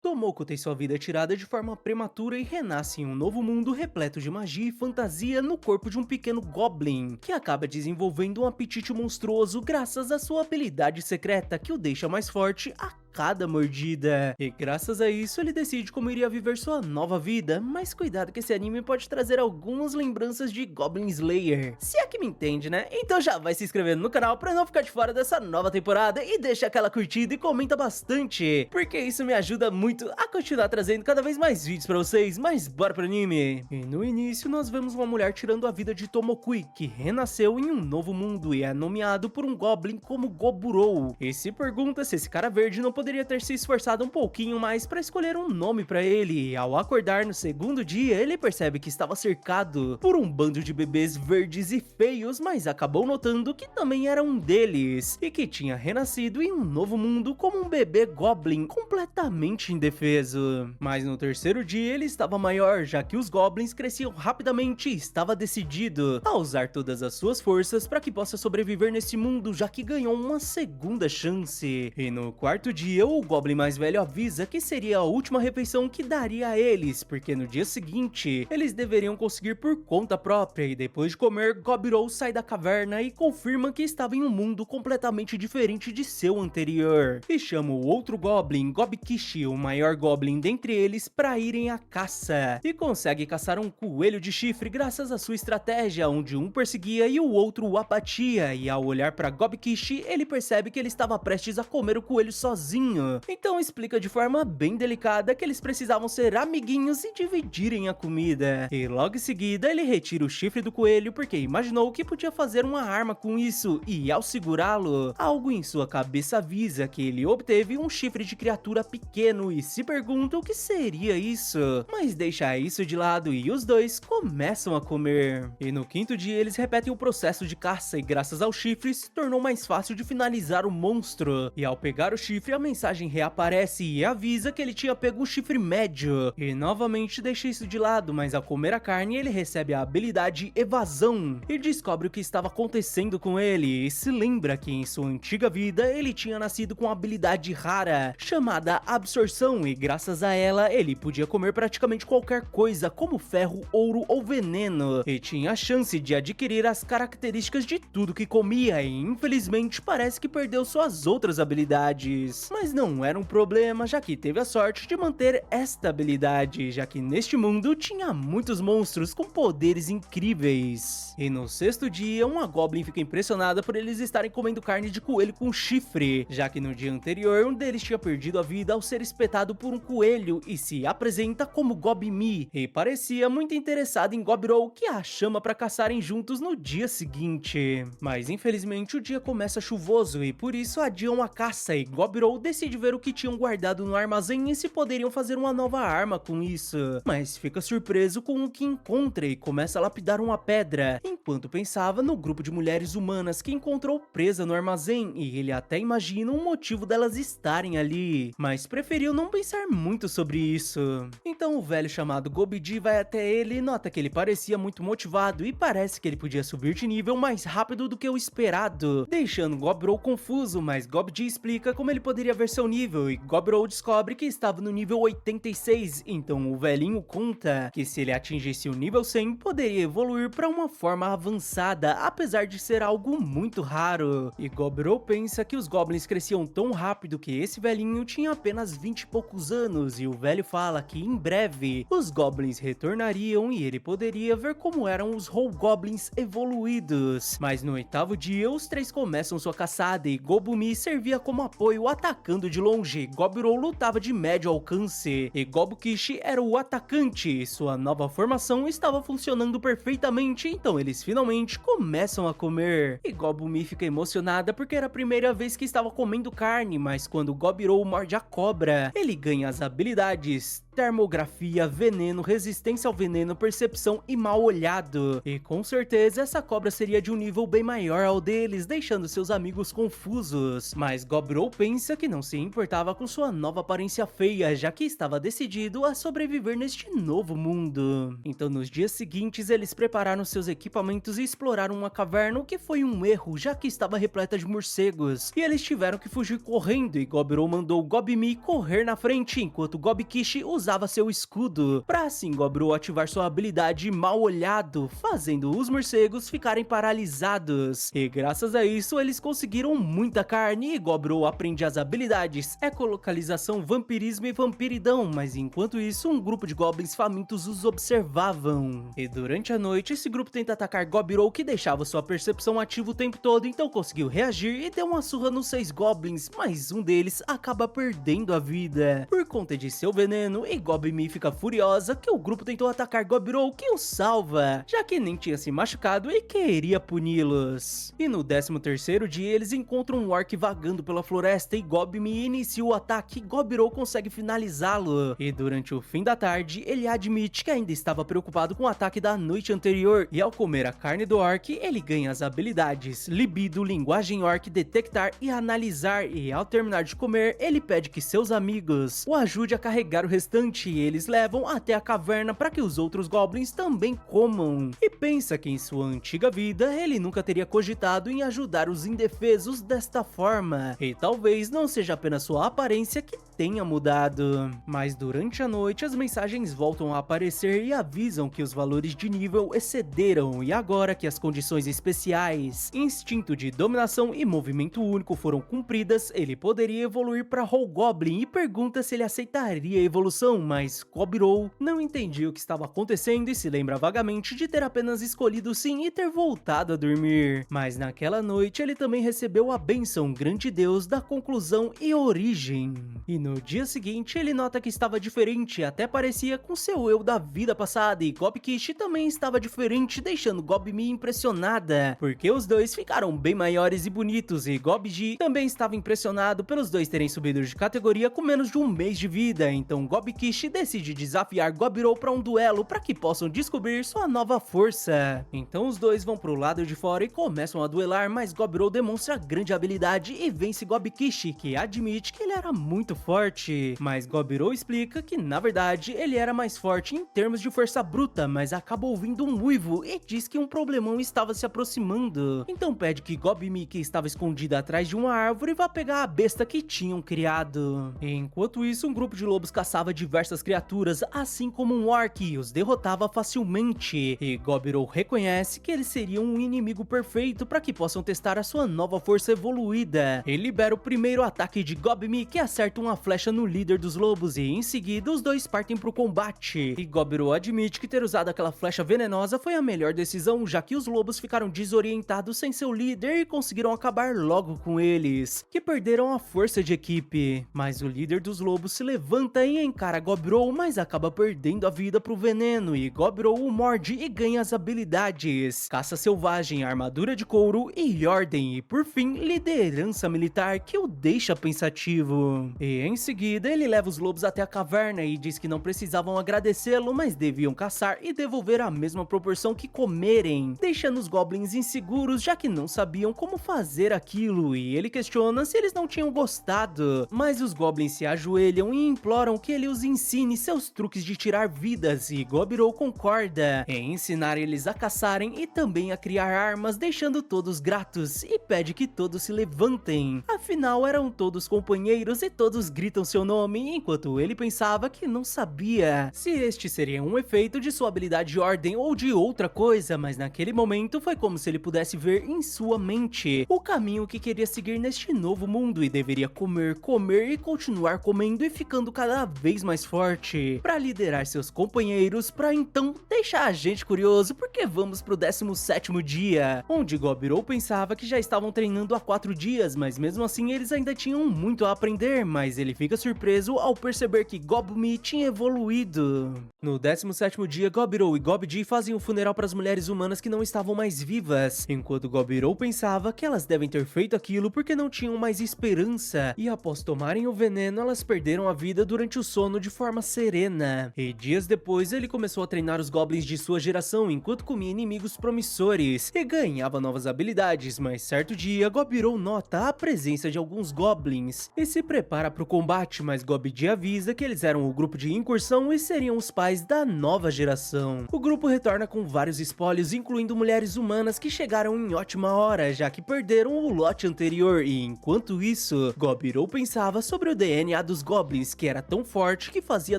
Tomoko tem sua vida tirada de forma prematura e renasce em um novo mundo repleto de magia e fantasia no corpo de um pequeno goblin, que acaba desenvolvendo um apetite monstruoso graças à sua habilidade secreta que o deixa mais forte a cada mordida. E graças a isso ele decide como iria viver sua nova vida, mas cuidado que esse anime pode trazer algumas lembranças de Goblin Slayer. Se é que me entende, né? Então já vai se inscrevendo no canal pra não ficar de fora dessa nova temporada e deixa aquela curtida e comenta bastante, porque isso me ajuda muito a continuar trazendo cada vez mais vídeos pra vocês. Mas bora pro anime. E no início nós vemos uma mulher tirando a vida de Tomokui, que renasceu em um novo mundo e é nomeado por um Goblin como Goburou. E se pergunta se esse cara verde não poderia ter se esforçado um pouquinho mais para escolher um nome para ele. E ao acordar no segundo dia, ele percebe que estava cercado por um bando de bebês verdes e feios, mas acabou notando que também era um deles e que tinha renascido em um novo mundo como um bebê Goblin completamente indefeso. Mas no terceiro dia ele estava maior, já que os Goblins cresciam rapidamente e estava decidido a usar todas as suas forças para que possa sobreviver nesse mundo, já que ganhou uma segunda chance. E no quarto dia, o Goblin mais velho avisa que seria a última refeição que daria a eles, porque no dia seguinte, eles deveriam conseguir por conta própria, e depois de comer, Gobirou sai da caverna e confirma que estava em um mundo completamente diferente de seu anterior, e chama o outro Goblin, Gobikishi, o maior Goblin dentre eles, para irem à caça, e consegue caçar um coelho de chifre graças à sua estratégia, onde um perseguia e o outro o abatia, e ao olhar para Gobikishi, ele percebe que ele estava prestes a comer o coelho sozinho. Então explica de forma bem delicada que eles precisavam ser amiguinhos e dividirem a comida. E logo em seguida ele retira o chifre do coelho porque imaginou que podia fazer uma arma com isso, e ao segurá-lo, algo em sua cabeça avisa que ele obteve um chifre de criatura pequeno e se pergunta o que seria isso, mas deixa isso de lado e os dois começam a comer. E no quinto dia eles repetem o processo de caça e graças ao chifre se tornou mais fácil de finalizar o monstro, e ao pegar o chifre a mensagem reaparece e avisa que ele tinha pego um chifre médio, e novamente deixa isso de lado, mas ao comer a carne ele recebe a habilidade evasão e descobre o que estava acontecendo com ele, e se lembra que em sua antiga vida ele tinha nascido com uma habilidade rara chamada absorção, e graças a ela ele podia comer praticamente qualquer coisa como ferro, ouro ou veneno, e tinha a chance de adquirir as características de tudo que comia, e infelizmente parece que perdeu suas outras habilidades. Mas não era um problema, já que teve a sorte de manter esta habilidade, já que neste mundo tinha muitos monstros com poderes incríveis. E no sexto dia, uma Goblin fica impressionada por eles estarem comendo carne de coelho com chifre, já que no dia anterior um deles tinha perdido a vida ao ser espetado por um coelho e se apresenta como Gobimi, e parecia muito interessado em Gobirou, que a chama para caçarem juntos no dia seguinte. Mas infelizmente o dia começa chuvoso e por isso adiam a caça, e Gobirou decide ver o que tinham guardado no armazém e se poderiam fazer uma nova arma com isso, mas fica surpreso com o que encontra e começa a lapidar uma pedra, enquanto pensava no grupo de mulheres humanas que encontrou presa no armazém, e ele até imagina um motivo delas estarem ali, mas preferiu não pensar muito sobre isso. Então o velho chamado Gobidi vai até ele e nota que ele parecia muito motivado e parece que ele podia subir de nível mais rápido do que o esperado, deixando Gobirou confuso, mas Gobidi explica como ele poderia ver seu nível, e Gobirou descobre que estava no nível 86, então o velhinho conta que se ele atingisse o nível 100, poderia evoluir para uma forma avançada, apesar de ser algo muito raro. E Gobirou pensa que os Goblins cresciam tão rápido que esse velhinho tinha apenas 20 e poucos anos, e o velho fala que em breve os Goblins retornariam e ele poderia ver como eram os Whole Goblins evoluídos. Mas no oitavo dia, os três começam sua caçada e Gobumi servia como apoio atacando de longe, Gobirou lutava de médio alcance e Gobukishi era o atacante. Sua nova formação estava funcionando perfeitamente, então eles finalmente começam a comer. E Gobumi fica emocionada porque era a primeira vez que estava comendo carne, mas quando Gobirou morde a cobra, ele ganha as habilidades termografia, veneno, resistência ao veneno, percepção e mal olhado. E com certeza essa cobra seria de um nível bem maior ao deles, deixando seus amigos confusos. Mas Gobro pensa que não se importava com sua nova aparência feia, já que estava decidido a sobreviver neste novo mundo. Então nos dias seguintes eles prepararam seus equipamentos e exploraram uma caverna, o que foi um erro, já que estava repleta de morcegos. E eles tiveram que fugir correndo, e Gobro mandou Gobmi correr na frente, enquanto Gobkishi usava seu escudo, para assim Gobro ativar sua habilidade mal olhado, fazendo os morcegos ficarem paralisados. E graças a isso eles conseguiram muita carne, e Gobro aprende as habilidades ecolocalização, vampirismo e vampiridão, mas enquanto isso um grupo de goblins famintos os observavam. E durante a noite esse grupo tenta atacar Gobro, que deixava sua percepção ativa o tempo todo, então conseguiu reagir e deu uma surra nos 6 goblins, mas um deles acaba perdendo a vida por conta de seu veneno, e Gobmi fica furiosa que o grupo tentou atacar Gobro, que o salva, já que nem tinha se machucado e queria puni-los. E no 13º dia eles encontram um orc vagando pela floresta, e Gobmi inicia o ataque, e Gobro consegue finalizá-lo. E durante o fim da tarde ele admite que ainda estava preocupado com o ataque da noite anterior, e ao comer a carne do orc ele ganha as habilidades libido, linguagem orc, detectar e analisar, e ao terminar de comer ele pede que seus amigos o ajude a carregar o restante, e eles levam até a caverna para que os outros goblins também comam. E pensa que em sua antiga vida ele nunca teria cogitado em ajudar os indefesos desta forma, e talvez não seja apenas sua aparência que tenha mudado. Mas durante a noite as mensagens voltam a aparecer e avisam que os valores de nível excederam, e agora que as condições especiais, instinto de dominação e movimento único foram cumpridas, ele poderia evoluir para Whole Goblin, e pergunta se ele aceitaria a evolução, mas Gobro não entendia o que estava acontecendo e se lembra vagamente de ter apenas escolhido sim e ter voltado a dormir. Mas naquela noite ele também recebeu a bênção grande Deus da conclusão e origem. E no dia seguinte ele nota que estava diferente, até parecia com seu eu da vida passada, e Gobkishi também estava diferente, deixando Gobmi impressionada, porque os dois ficaram bem maiores e bonitos, e Gobji também estava impressionado pelos dois terem subido de categoria com menos de um mês de vida. Então Gobkishi decide desafiar Gobro para um duelo para que possam descobrir sua nova força. Então os dois vão pro lado de fora e começam a duelar, mas Gobro demonstra grande habilidade e vence Gobkishi, que admite que ele era muito forte. Mas Gobro explica que na verdade ele era mais forte em termos de força bruta, mas acaba ouvindo um uivo e diz que um problemão estava se aproximando. Então pede que Gobmi, que estava escondida atrás de uma árvore, vá pegar a besta que tinham criado. Enquanto isso, um grupo de lobos caçava diversas criaturas, assim como um orc, e os derrotava facilmente. E Gobro reconhece que eles seriam um inimigo perfeito para que possam testar a sua nova força evoluída. Ele libera o primeiro ataque de Gobmi, que acerta uma flecha no líder dos lobos, e em seguida os dois partem pro combate. E Gobro admite que ter usado aquela flecha venenosa foi a melhor decisão, já que os lobos ficaram desorientados sem seu líder e conseguiram acabar logo com eles, que perderam a força de equipe. Mas o líder dos lobos se levanta e encara Gobro, mas acaba perdendo a vida pro veneno, e Gobro o morde e ganha as habilidades caça selvagem, armadura de couro e ordem, e por fim liderança militar, que o deixa pensativo. E em seguida ele leva os lobos até a caverna e diz que não precisavam agradecê-lo, mas deviam caçar e devolver a mesma proporção que comerem, deixando os goblins inseguros, já que não sabiam como fazer aquilo, e ele questiona se eles não tinham gostado. Mas os goblins se ajoelham e imploram que ele os ensine seus truques de tirar vidas, e Gobro concorda em ensinar eles a caçarem e também a criar armas, deixando todos gratos, e pede que todos se levantem. Afinal eram todos companheiros e todos gritam seu nome, enquanto ele pensava que não sabia se este seria um efeito de sua habilidade de ordem ou de outra coisa, mas naquele momento foi como se ele pudesse ver em sua mente o caminho que queria seguir neste novo mundo, e deveria comer, comer e continuar comendo e ficando cada vez mais forte para liderar seus companheiros, para então deixar a gente curioso, porque vamos pro 17º dia, onde Gobro pensava que já estavam treinando há 4 dias, mas mesmo assim eles ainda tinham muito a aprender, mas ele fica surpreso ao perceber que Gobmi tinha evoluído. No 17º dia, Gobro e Gobji fazem um funeral para as mulheres humanas que não estavam mais vivas, enquanto Gobro pensava que elas devem ter feito aquilo porque não tinham mais esperança, e após tomarem o veneno, elas perderam a vida durante o sono de forma serena. E dias depois ele começou a treinar os goblins de sua geração enquanto comia inimigos promissores e ganhava novas habilidades, mas certo dia Gobirou nota a presença de alguns goblins e se prepara para o combate, mas Gobidi avisa que eles eram o grupo de incursão e seriam os pais da nova geração. O grupo retorna com vários espólios, incluindo mulheres humanas que chegaram em ótima hora, já que perderam o lote anterior, e enquanto isso, Gobirou pensava sobre o DNA dos goblins, que era tão forte que fazia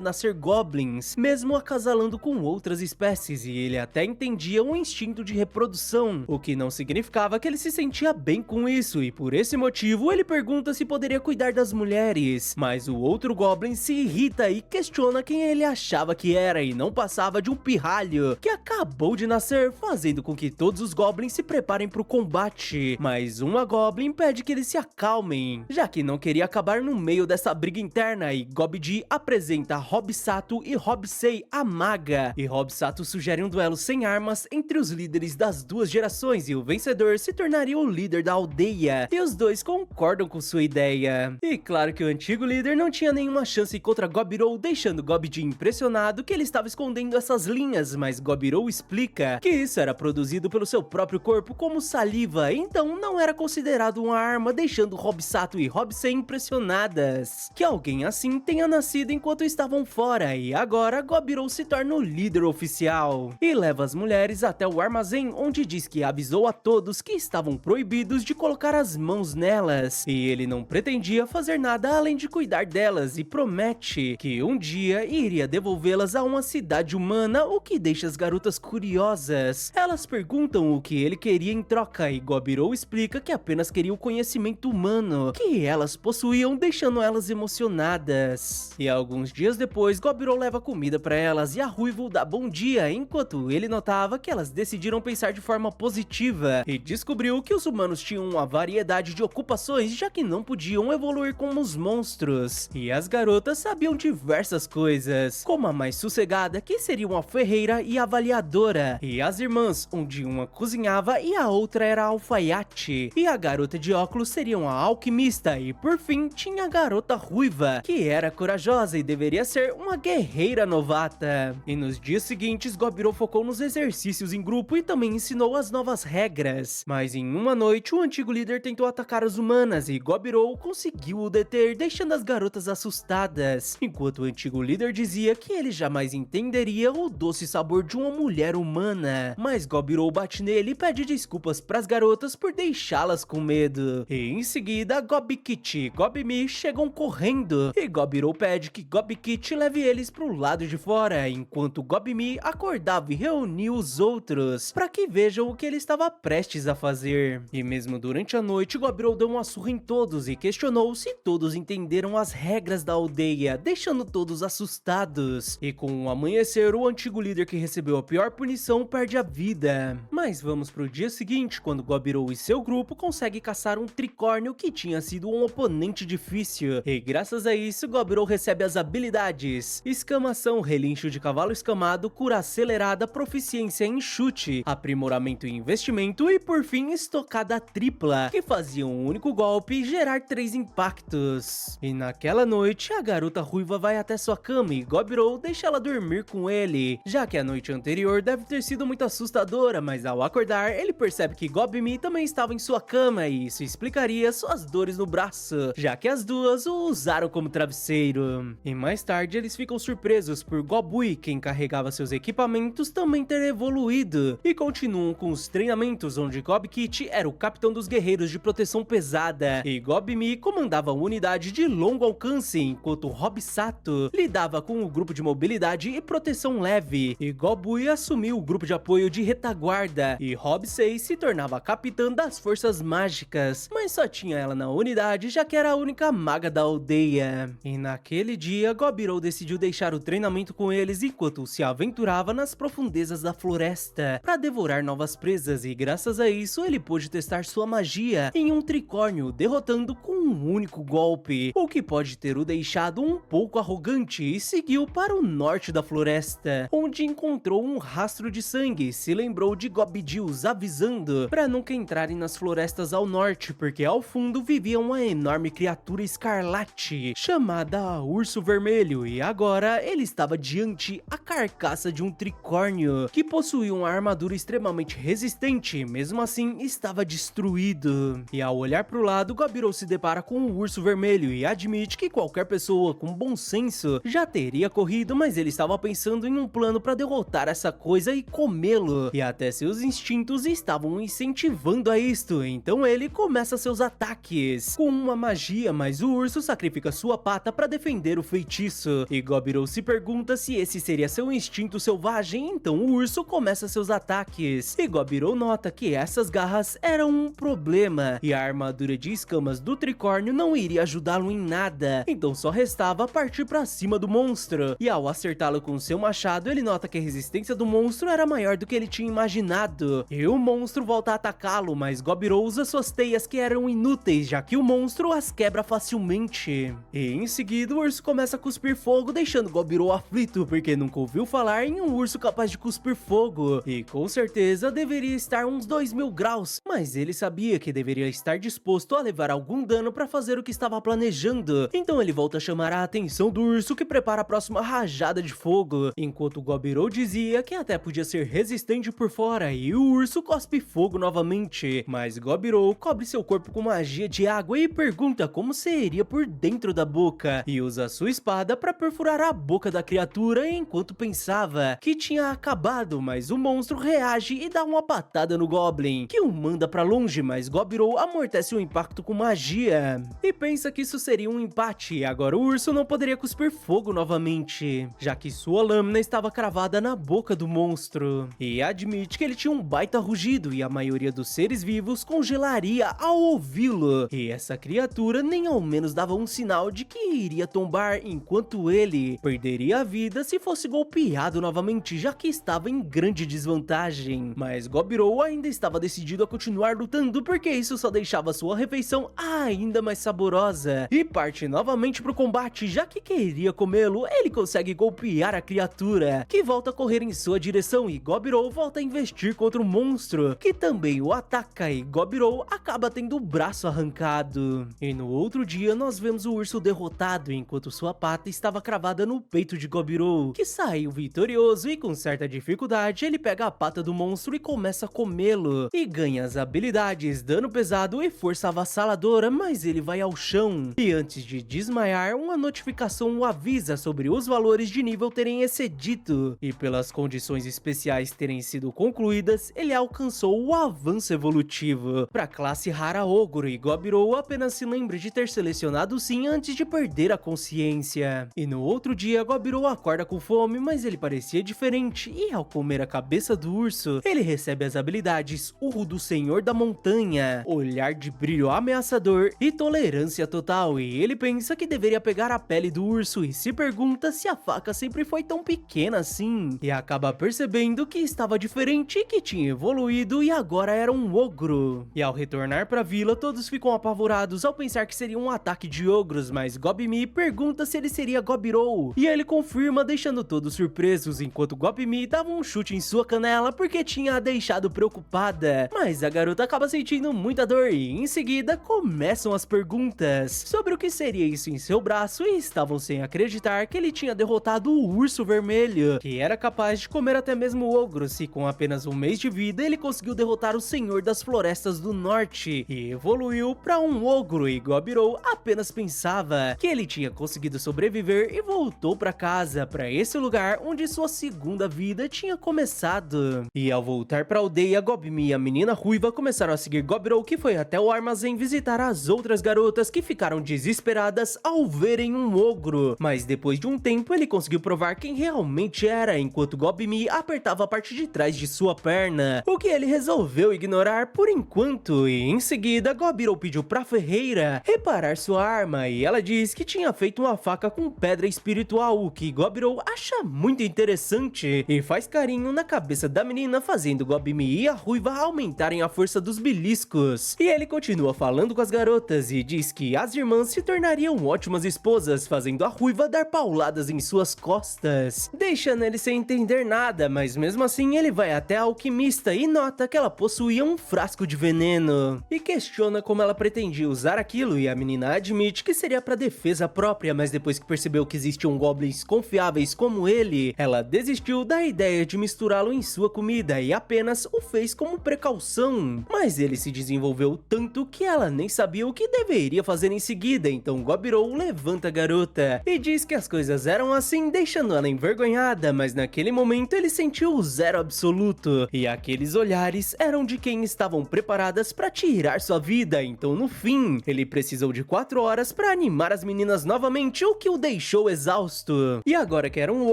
nascer goblins, mesmo acasalando com outras espécies, e ele até entendia um instinto de reprodução, o que não significava que ele se sentia bem com isso, e por esse motivo ele pergunta se poderia cuidar das mulheres, mas o outro goblin se irrita e questiona quem ele achava que era e não passava de um pirralho que acabou de nascer, fazendo com que todos os goblins se preparem para o combate, mas uma goblin pede que eles se acalmem, já que não queria acabar no meio dessa briga interna, e Gobidi apresenta Hobsato e Hobsei, a maga, e Hobsato sugere um duelo sem armas entre os líderes das duas gerações, e o vencedor se tornaria o líder da aldeia, e os dois concordam com sua ideia. E claro que o antigo líder não tinha nenhuma chance contra Gobirou, deixando Gobidi impressionado que ele estava escondendo essas linhas, mas Gobirou explica que isso era produzido pelo seu próprio corpo como saliva, então não era considerado uma arma, deixando Hobsato e Hobsei impressionadas que alguém assim tenha nascido enquanto estavam fora, e agora Gobirou se torna o líder oficial e leva as mulheres até o armazém, onde diz que avisou a todos que estavam proibidos de colocar as mãos nelas, e ele não pretendia fazer nada além de cuidar delas, e promete que um dia iria devolvê-las a uma cidade humana, o que deixa as garotas curiosas. Elas perguntam o que ele queria em troca, e Gobirou explica que apenas queria o conhecimento humano que elas possuíam, deixando elas emocionadas. E alguns dias depois, Gobirou leva comida para elas e a Ruivo dá bom dia, enquanto ele notava que elas decidiram pensar de forma positiva e descobriu que os humanos tinham uma variedade de ocupações, já que não podiam evoluir como os monstros. E as garotas sabiam diversas coisas, como a mais sossegada, que seria uma ferreira e avaliadora, e as irmãs, onde uma cozinhava e a outra era alfaiate, e a garota de óculos seria uma alquimista, e por fim tinha a garota ruiva, que era corajosa e deveria ser uma guerreira novata. E nos dias seguintes, Gobirou focou nos exercícios em grupo e também ensinou as novas regras, mas em uma noite o antigo líder tentou atacar as humanas e Gobirou conseguiu o deter, deixando as garotas assustadas, enquanto o antigo líder dizia que ele jamais entenderia o doce sabor de uma mulher humana, mas Gobirou bate nele e pede desculpas pras garotas por deixá-las com medo. E em seguida, Gobikit e Gobimi chegam correndo, e Gobirou pede que Gobikit leve eles pro lado de fora, enquanto Gobimi acordava e reunia os outros para que vejam o que ele estava prestes a fazer. E mesmo durante a noite, Gobirou deu uma surra em todos e questionou se todos entenderam as regras da aldeia, deixando todos assustados. E com o amanhecer, o antigo líder que recebeu a pior punição perde a vida. Mas vamos pro dia seguinte, quando Gobirou e seu grupo conseguem caçar um tricórnio que tinha sido um oponente difícil, e graças a isso Gobirou recebe as habilidades escamação, relincho de cavalo escamado, cura acelerada, proficiência em chute, aprimoramento em investimento e por fim estocada tripla, que fazia um único golpe gerar 3 impactos. E naquela noite a garota ruiva vai até sua cama e Gobirou deixa ela dormir com ele, já que a noite anterior deve ter sido muito assustadora, mas ao acordar ele percebe que Gobimi também estava em sua cama e isso explicaria suas dores no braço, já que as duas o usaram como travesseiro. E mais tarde eles ficam surpresos por Gobui, quem carregava seus equipamentos, também ter evoluído, e continuam com os treinamentos, onde Gobikit era o capitão dos guerreiros de proteção pesada e Gobimi comandava a unidade de longo alcance, enquanto Hobsato lidava com o grupo de mobilidade e proteção leve, e Gobui assumiu o grupo de apoio de retaguarda, e Hobsei se tornava a capitã das forças mágicas, mas só tinha ela na unidade, já que era a única maga da aldeia. E naquele dia, Gobirou decidiu deixar o treinamento com eles enquanto se aventurava nas profundezas da floresta para devorar novas presas, e graças a isso ele pôde testar sua magia em um tricórnio, derrotando com um único golpe, o que pode ter o deixado um pouco arrogante, e seguiu para o norte da floresta, onde encontrou um rastro de sangue. Se lembrou de Gobidi os avisando para nunca entrarem nas florestas ao norte, porque ao fundo vivia uma enorme criatura escarlate chamada Urso Vermelho vermelho e agora ele estava diante a carcaça de um tricórnio que possuía uma armadura extremamente resistente, mesmo assim estava destruído. E ao olhar para o lado, Gobirou se depara com o urso vermelho e admite que qualquer pessoa com bom senso já teria corrido, mas ele estava pensando em um plano para derrotar essa coisa e comê-lo, e até seus instintos estavam incentivando a isto, então ele começa seus ataques com uma magia, mas o urso sacrifica sua pata para defender o feitiço, e Gobirou se pergunta se esse seria seu instinto selvagem, então o urso começa seus ataques, e Gobirou nota que essas garras eram um problema, e a armadura de escamas do tricórnio não iria ajudá-lo em nada, então só restava partir para cima do monstro, e ao acertá-lo com seu machado, ele nota que a resistência do monstro era maior do que ele tinha imaginado, e o monstro volta a atacá-lo, mas Gobirou usa suas teias que eram inúteis, já que o monstro as quebra facilmente. E em seguida, o urso começa a cuspir fogo, deixando Gobirou aflito, porque nunca ouviu falar em um urso capaz de cuspir fogo, e com certeza deveria estar uns 2000 graus, mas ele sabia que deveria estar disposto a levar algum dano para fazer o que estava planejando, então ele volta a chamar a atenção do urso, que prepara a próxima rajada de fogo, enquanto Gobirou dizia que até podia ser resistente por fora, e o urso cospe fogo novamente, mas Gobirou cobre seu corpo com magia de água e pergunta como seria por dentro da boca, e usa sua espada para perfurar a boca da criatura enquanto pensava que tinha acabado, mas o monstro reage e dá uma patada no Goblin, que o manda para longe, mas Gobirou amortece o impacto com magia, e pensa que isso seria um empate, agora o urso não poderia cuspir fogo novamente, já que sua lâmina estava cravada na boca do monstro, e admite que ele tinha um baita rugido e a maioria dos seres vivos congelaria ao ouvi-lo, e essa criatura nem ao menos dava um sinal de que iria tombar, enquanto ele perderia a vida se fosse golpeado novamente, já que estava em grande desvantagem, mas Gobirou ainda estava decidido a continuar lutando, porque isso só deixava sua refeição ainda mais saborosa, e parte novamente pro combate, já que queria comê-lo. Ele consegue golpear a criatura, que volta a correr em sua direção, e Gobirou volta a investir contra o monstro, que também o ataca, e Gobirou acaba tendo o braço arrancado. E no outro dia nós vemos o urso derrotado, enquanto sua pata estava cravada no peito de Gobirou, que saiu vitorioso, e com certa dificuldade ele pega a pata do monstro e começa a comê-lo, e ganha as habilidades dano pesado e força avassaladora, mas ele vai ao chão, e antes de desmaiar, uma notificação o avisa sobre os valores de nível terem excedido, e pelas condições especiais terem sido concluídas, ele alcançou o avanço evolutivo para classe rara ogro, e Gobirou apenas se lembra de ter selecionado sim antes de perder a consciência. E no outro dia, Gobirou acorda com fome, mas ele parecia diferente, e ao comer a cabeça do urso, ele recebe as habilidades Urro do Senhor da Montanha, Olhar de Brilho Ameaçador e Tolerância Total, e ele pensa que deveria pegar a pele do urso e se pergunta se a faca sempre foi tão pequena assim, e acaba percebendo que estava diferente, que tinha evoluído e agora era um ogro. E ao retornar para a vila, todos ficam apavorados ao pensar que seria um ataque de ogros, mas Gobmi pergunta se ele seria Gobirou, e ele confirma, deixando todos surpresos, enquanto Gobmi dava um chute em sua canela porque tinha a deixado preocupada, mas a garota acaba sentindo muita dor, e em seguida começam as perguntas sobre o que seria isso em seu braço, e estavam sem acreditar que ele tinha derrotado o urso vermelho, que era capaz de comer até mesmo ogros, se com apenas um mês de vida ele conseguiu derrotar o Senhor das Florestas do Norte e evoluiu para um ogro, e Gobirou apenas pensava que ele tinha conseguido sobreviver e voltou para casa, para esse lugar onde sua segunda vida tinha começado. E ao voltar para a aldeia, Gobmi e a menina ruiva começaram a seguir Gobirou, que foi até o armazém visitar as outras garotas, que ficaram desesperadas ao verem um ogro, mas depois de um tempo ele conseguiu provar quem realmente era, enquanto Gobmi apertava a parte de trás de sua perna, o que ele resolveu ignorar por enquanto, e em seguida Gobirou pediu pra ferreira reparar sua arma, e ela diz que tinha feito uma faca com pedra espiritual, o que Gobirou acha muito interessante, e faz carinho na cabeça da menina, fazendo Gobmi e a ruiva aumentarem a força dos beliscos. E ele continua falando com as garotas e diz que as irmãs se tornariam ótimas esposas, fazendo a ruiva dar pauladas em suas costas, deixando ele sem entender nada, mas mesmo assim ele vai até a alquimista e nota que ela possuía um frasco de veneno, e questiona como ela pretendia usar aquilo, e a menina admite que seria para defesa própria, mas depois depois que percebeu que existiam goblins confiáveis como ele, ela desistiu da ideia de misturá-lo em sua comida e apenas o fez como precaução. Mas ele se desenvolveu tanto que ela nem sabia o que deveria fazer em seguida, então Gobirou levanta a garota e diz que as coisas eram assim, deixando ela envergonhada, mas naquele momento ele sentiu o zero absoluto, e aqueles olhares eram de quem estavam preparadas para tirar sua vida, então no fim, ele precisou de 4 horas para animar as meninas novamente, o que o deixou exausto. E agora que era um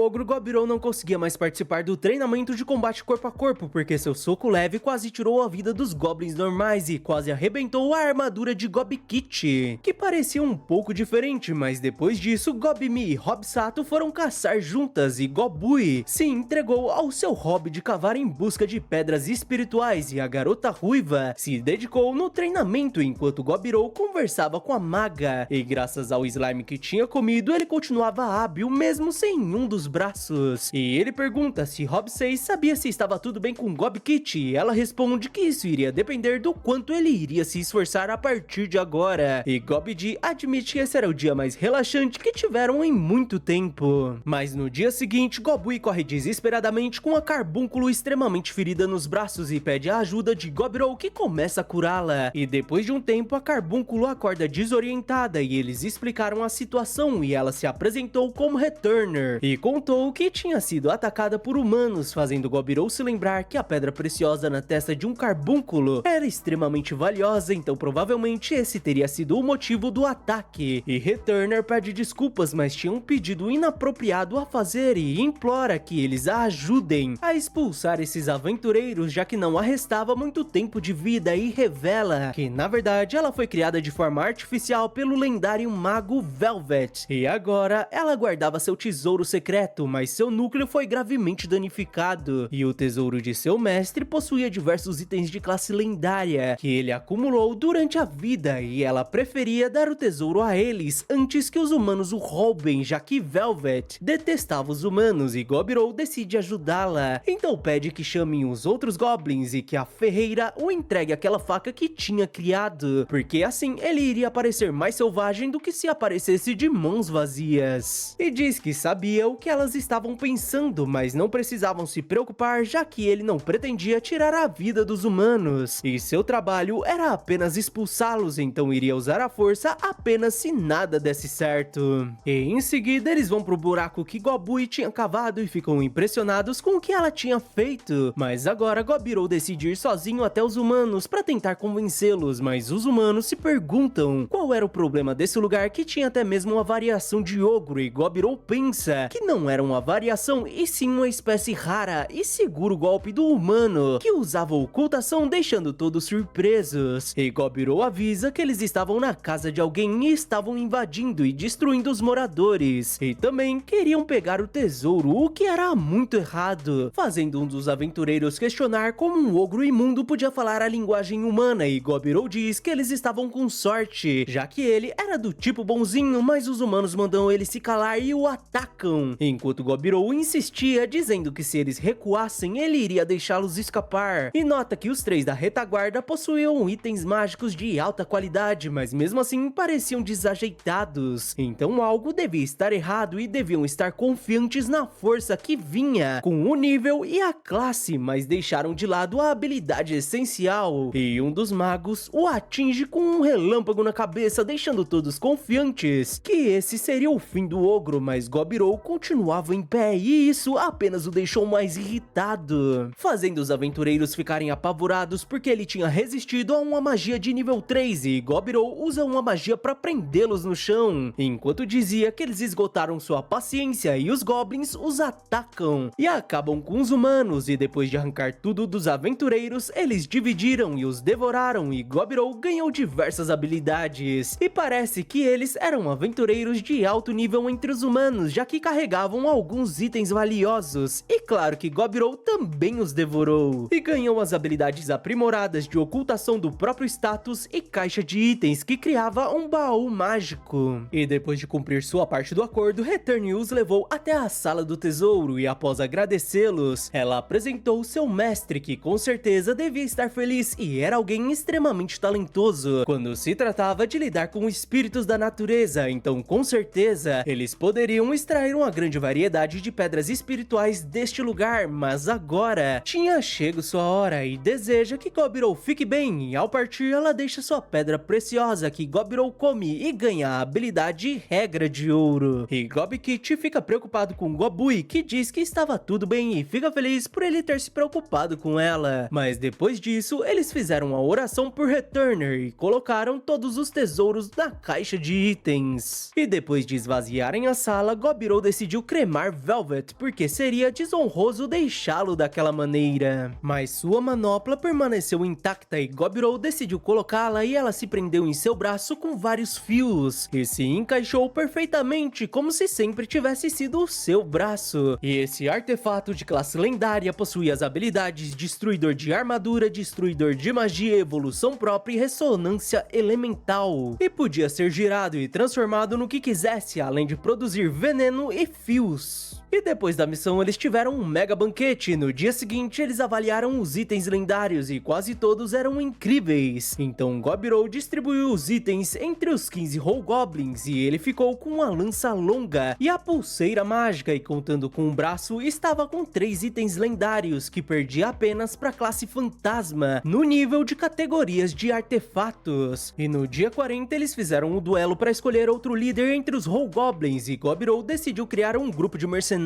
ogro, Gobirou não conseguia mais participar do treinamento de combate corpo a corpo, porque seu soco leve quase tirou a vida dos goblins normais e quase arrebentou a armadura de Gobkit, que parecia um pouco diferente, mas depois disso, Gobmi e Hobsato foram caçar juntas e Gobui se entregou ao seu hobby de cavar em busca de pedras espirituais, e a garota ruiva se dedicou no treinamento enquanto Gobirou conversava com a maga, e graças ao slime que tinha comido, ele continuava hábil mesmo sem um dos braços. E ele pergunta se Hobsei sabia se estava tudo bem com Gobkit, e ela responde que isso iria depender do quanto ele iria se esforçar a partir de agora, e Gobdi admite que esse era o dia mais relaxante que tiveram em muito tempo. Mas no dia seguinte, Gobui corre desesperadamente com a Carbúnculo extremamente ferida nos braços e pede a ajuda de Gobirou, que começa a curá-la. E depois de um tempo, a Carbúnculo acorda desorientada e eles explicaram a situação, e ela se apresentou como Returner e contou que tinha sido atacada por humanos, fazendo Gobirou se lembrar que a pedra preciosa na testa de um Carbúnculo era extremamente valiosa, então provavelmente esse teria sido o motivo do ataque. E Returner pede desculpas, mas tinha um pedido inapropriado a fazer e implora que eles a ajudem a expulsar esses aventureiros, já que não a restava muito tempo de vida, e revela que na verdade ela foi criada de forma artificial pelo lendário mago Velvet, e agora ela guardava seu tesouro secreto, mas seu núcleo foi gravemente danificado, e o tesouro de seu mestre possuía diversos itens de classe lendária que ele acumulou durante a vida, e ela preferia dar o tesouro a eles antes que os humanos o roubem, já que Velvet detestava os humanos, e Gobirou decide ajudá-la. Então pede que chamem os outros goblins e que a ferreira o entregue aquela faca que tinha criado, porque assim ele iria parecer mais selvagem do que se aparecesse de mãos vazias. E diz que sabia o que elas estavam pensando, mas não precisavam se preocupar, já que ele não pretendia tirar a vida dos humanos, e seu trabalho era apenas expulsá-los, então iria usar a força apenas se nada desse certo. E em seguida eles vão pro buraco que Gobui tinha cavado e ficam impressionados com o que ela tinha feito, mas agora Gobirou decide ir sozinho até os humanos para tentar convencê-los, mas os humanos se perguntam qual era o problema desse lugar que tinha até mesmo uma variação de ogro, e Gobirou pensa que não era uma variação e sim uma espécie rara e seguro golpe do humano que usava ocultação, deixando todos surpresos. E Gobirou avisa que eles estavam na casa de alguém e estavam invadindo e destruindo os moradores, e também queriam pegar o tesouro, o que era muito errado, fazendo um dos aventureiros questionar como um ogro imundo podia falar a linguagem humana, e Gobirou diz que eles estavam com sorte, já que ele era do tipo bonzinho, mas os humanos mandam ele se calar e o atacam, enquanto Gobirou insistia, dizendo que se eles recuassem, ele iria deixá-los escapar, e nota que os 3 da retaguarda possuíam itens mágicos de alta qualidade, mas mesmo assim pareciam desajeitados, então algo devia estar errado e deviam estar confiantes na força que vinha com o nível e a classe, mas deixaram de lado a habilidade essencial, e um dos magos o atinge com um relâmpago na cabeça, deixando todos confiantes que esse seria o fim do ogro, mas Gobirou continuava em pé e isso apenas o deixou mais irritado, fazendo os aventureiros ficarem apavorados porque ele tinha resistido a uma magia de nível 3 e Gobirou usa uma magia para prendê-los no chão, enquanto dizia que eles esgotaram sua paciência e os goblins os atacam e acabam com os humanos, e depois de arrancar tudo dos aventureiros, eles dividiram e os devoraram, e Gobirou ganhou diversas habilidades, e parece que eles eram aventureiros de alto nível entre os humanos, já que carregavam alguns itens valiosos, e claro que Gobirou também os devorou, e ganhou as habilidades aprimoradas de ocultação do próprio status e caixa de itens que criava um baú mágico. E depois de cumprir sua parte do acordo, Return os levou até a sala do tesouro, e após agradecê-los, ela apresentou seu mestre, que com certeza devia estar feliz e era alguém extremamente talentoso quando se tratava de lidar com espíritos da natureza, então com certeza eles poderiam extrair uma grande variedade de pedras espirituais deste lugar, mas agora tinha chego sua hora e deseja que Gobirou fique bem, e ao partir ela deixa sua pedra preciosa que Gobirou come e ganha a habilidade Regra de Ouro. E Gobkit fica preocupado com Gobui, que diz que estava tudo bem e fica feliz por ele ter se preocupado com ela. Mas depois disso, eles fizeram uma oração por Returner e colocaram todos os tesouros na caixa de itens. E depois de esvaziarem a sala, Gobirou decidiu cremar Velvet, porque seria desonroso deixá-lo daquela maneira. Mas sua manopla permaneceu intacta e Gobirou decidiu colocá-la e ela se prendeu em seu braço com vários fios. E se encaixou perfeitamente, como se sempre tivesse sido o seu braço. E esse artefato de classe lendária possui as habilidades Destruidor de Armadura, Destruidor de Magia, Evolução Própria e Ressonância Elemental. E podia ser girado e transformado no que quisesse, além de produzir veneno e fios. E depois da missão eles tiveram um mega banquete. No dia seguinte eles avaliaram os itens lendários e quase todos eram incríveis. Então Gobirou distribuiu os itens entre os 15 Hobgoblins e ele ficou com uma lança longa e a pulseira mágica, e contando com um braço estava com 3 itens lendários que perdia apenas para a classe fantasma no nível de categorias de artefatos. E no dia 40 eles fizeram um duelo para escolher outro líder entre os Hobgoblins e Gobirou decidiu criar um grupo de mercenários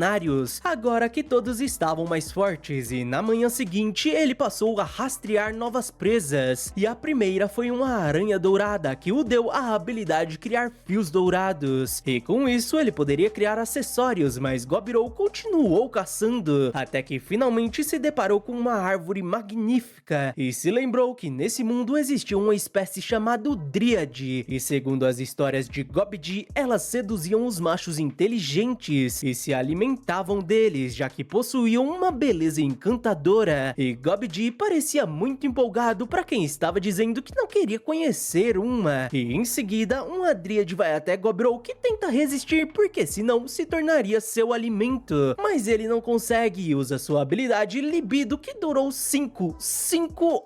agora que todos estavam mais fortes, e na manhã seguinte ele passou a rastrear novas presas, e a primeira foi uma aranha dourada que o deu a habilidade de criar fios dourados, e com isso ele poderia criar acessórios, mas Gobirou continuou caçando, até que finalmente se deparou com uma árvore magnífica, e se lembrou que nesse mundo existia uma espécie chamada Dríade, e segundo as histórias de Gobdi, elas seduziam os machos inteligentes, e se alimentavam deles, já que possuíam uma beleza encantadora, e Gobdi parecia muito empolgado para quem estava dizendo que não queria conhecer uma, e em seguida uma Dríade vai até Gobirou que tenta resistir porque senão se tornaria seu alimento, mas ele não consegue e usa sua habilidade Libido que durou 5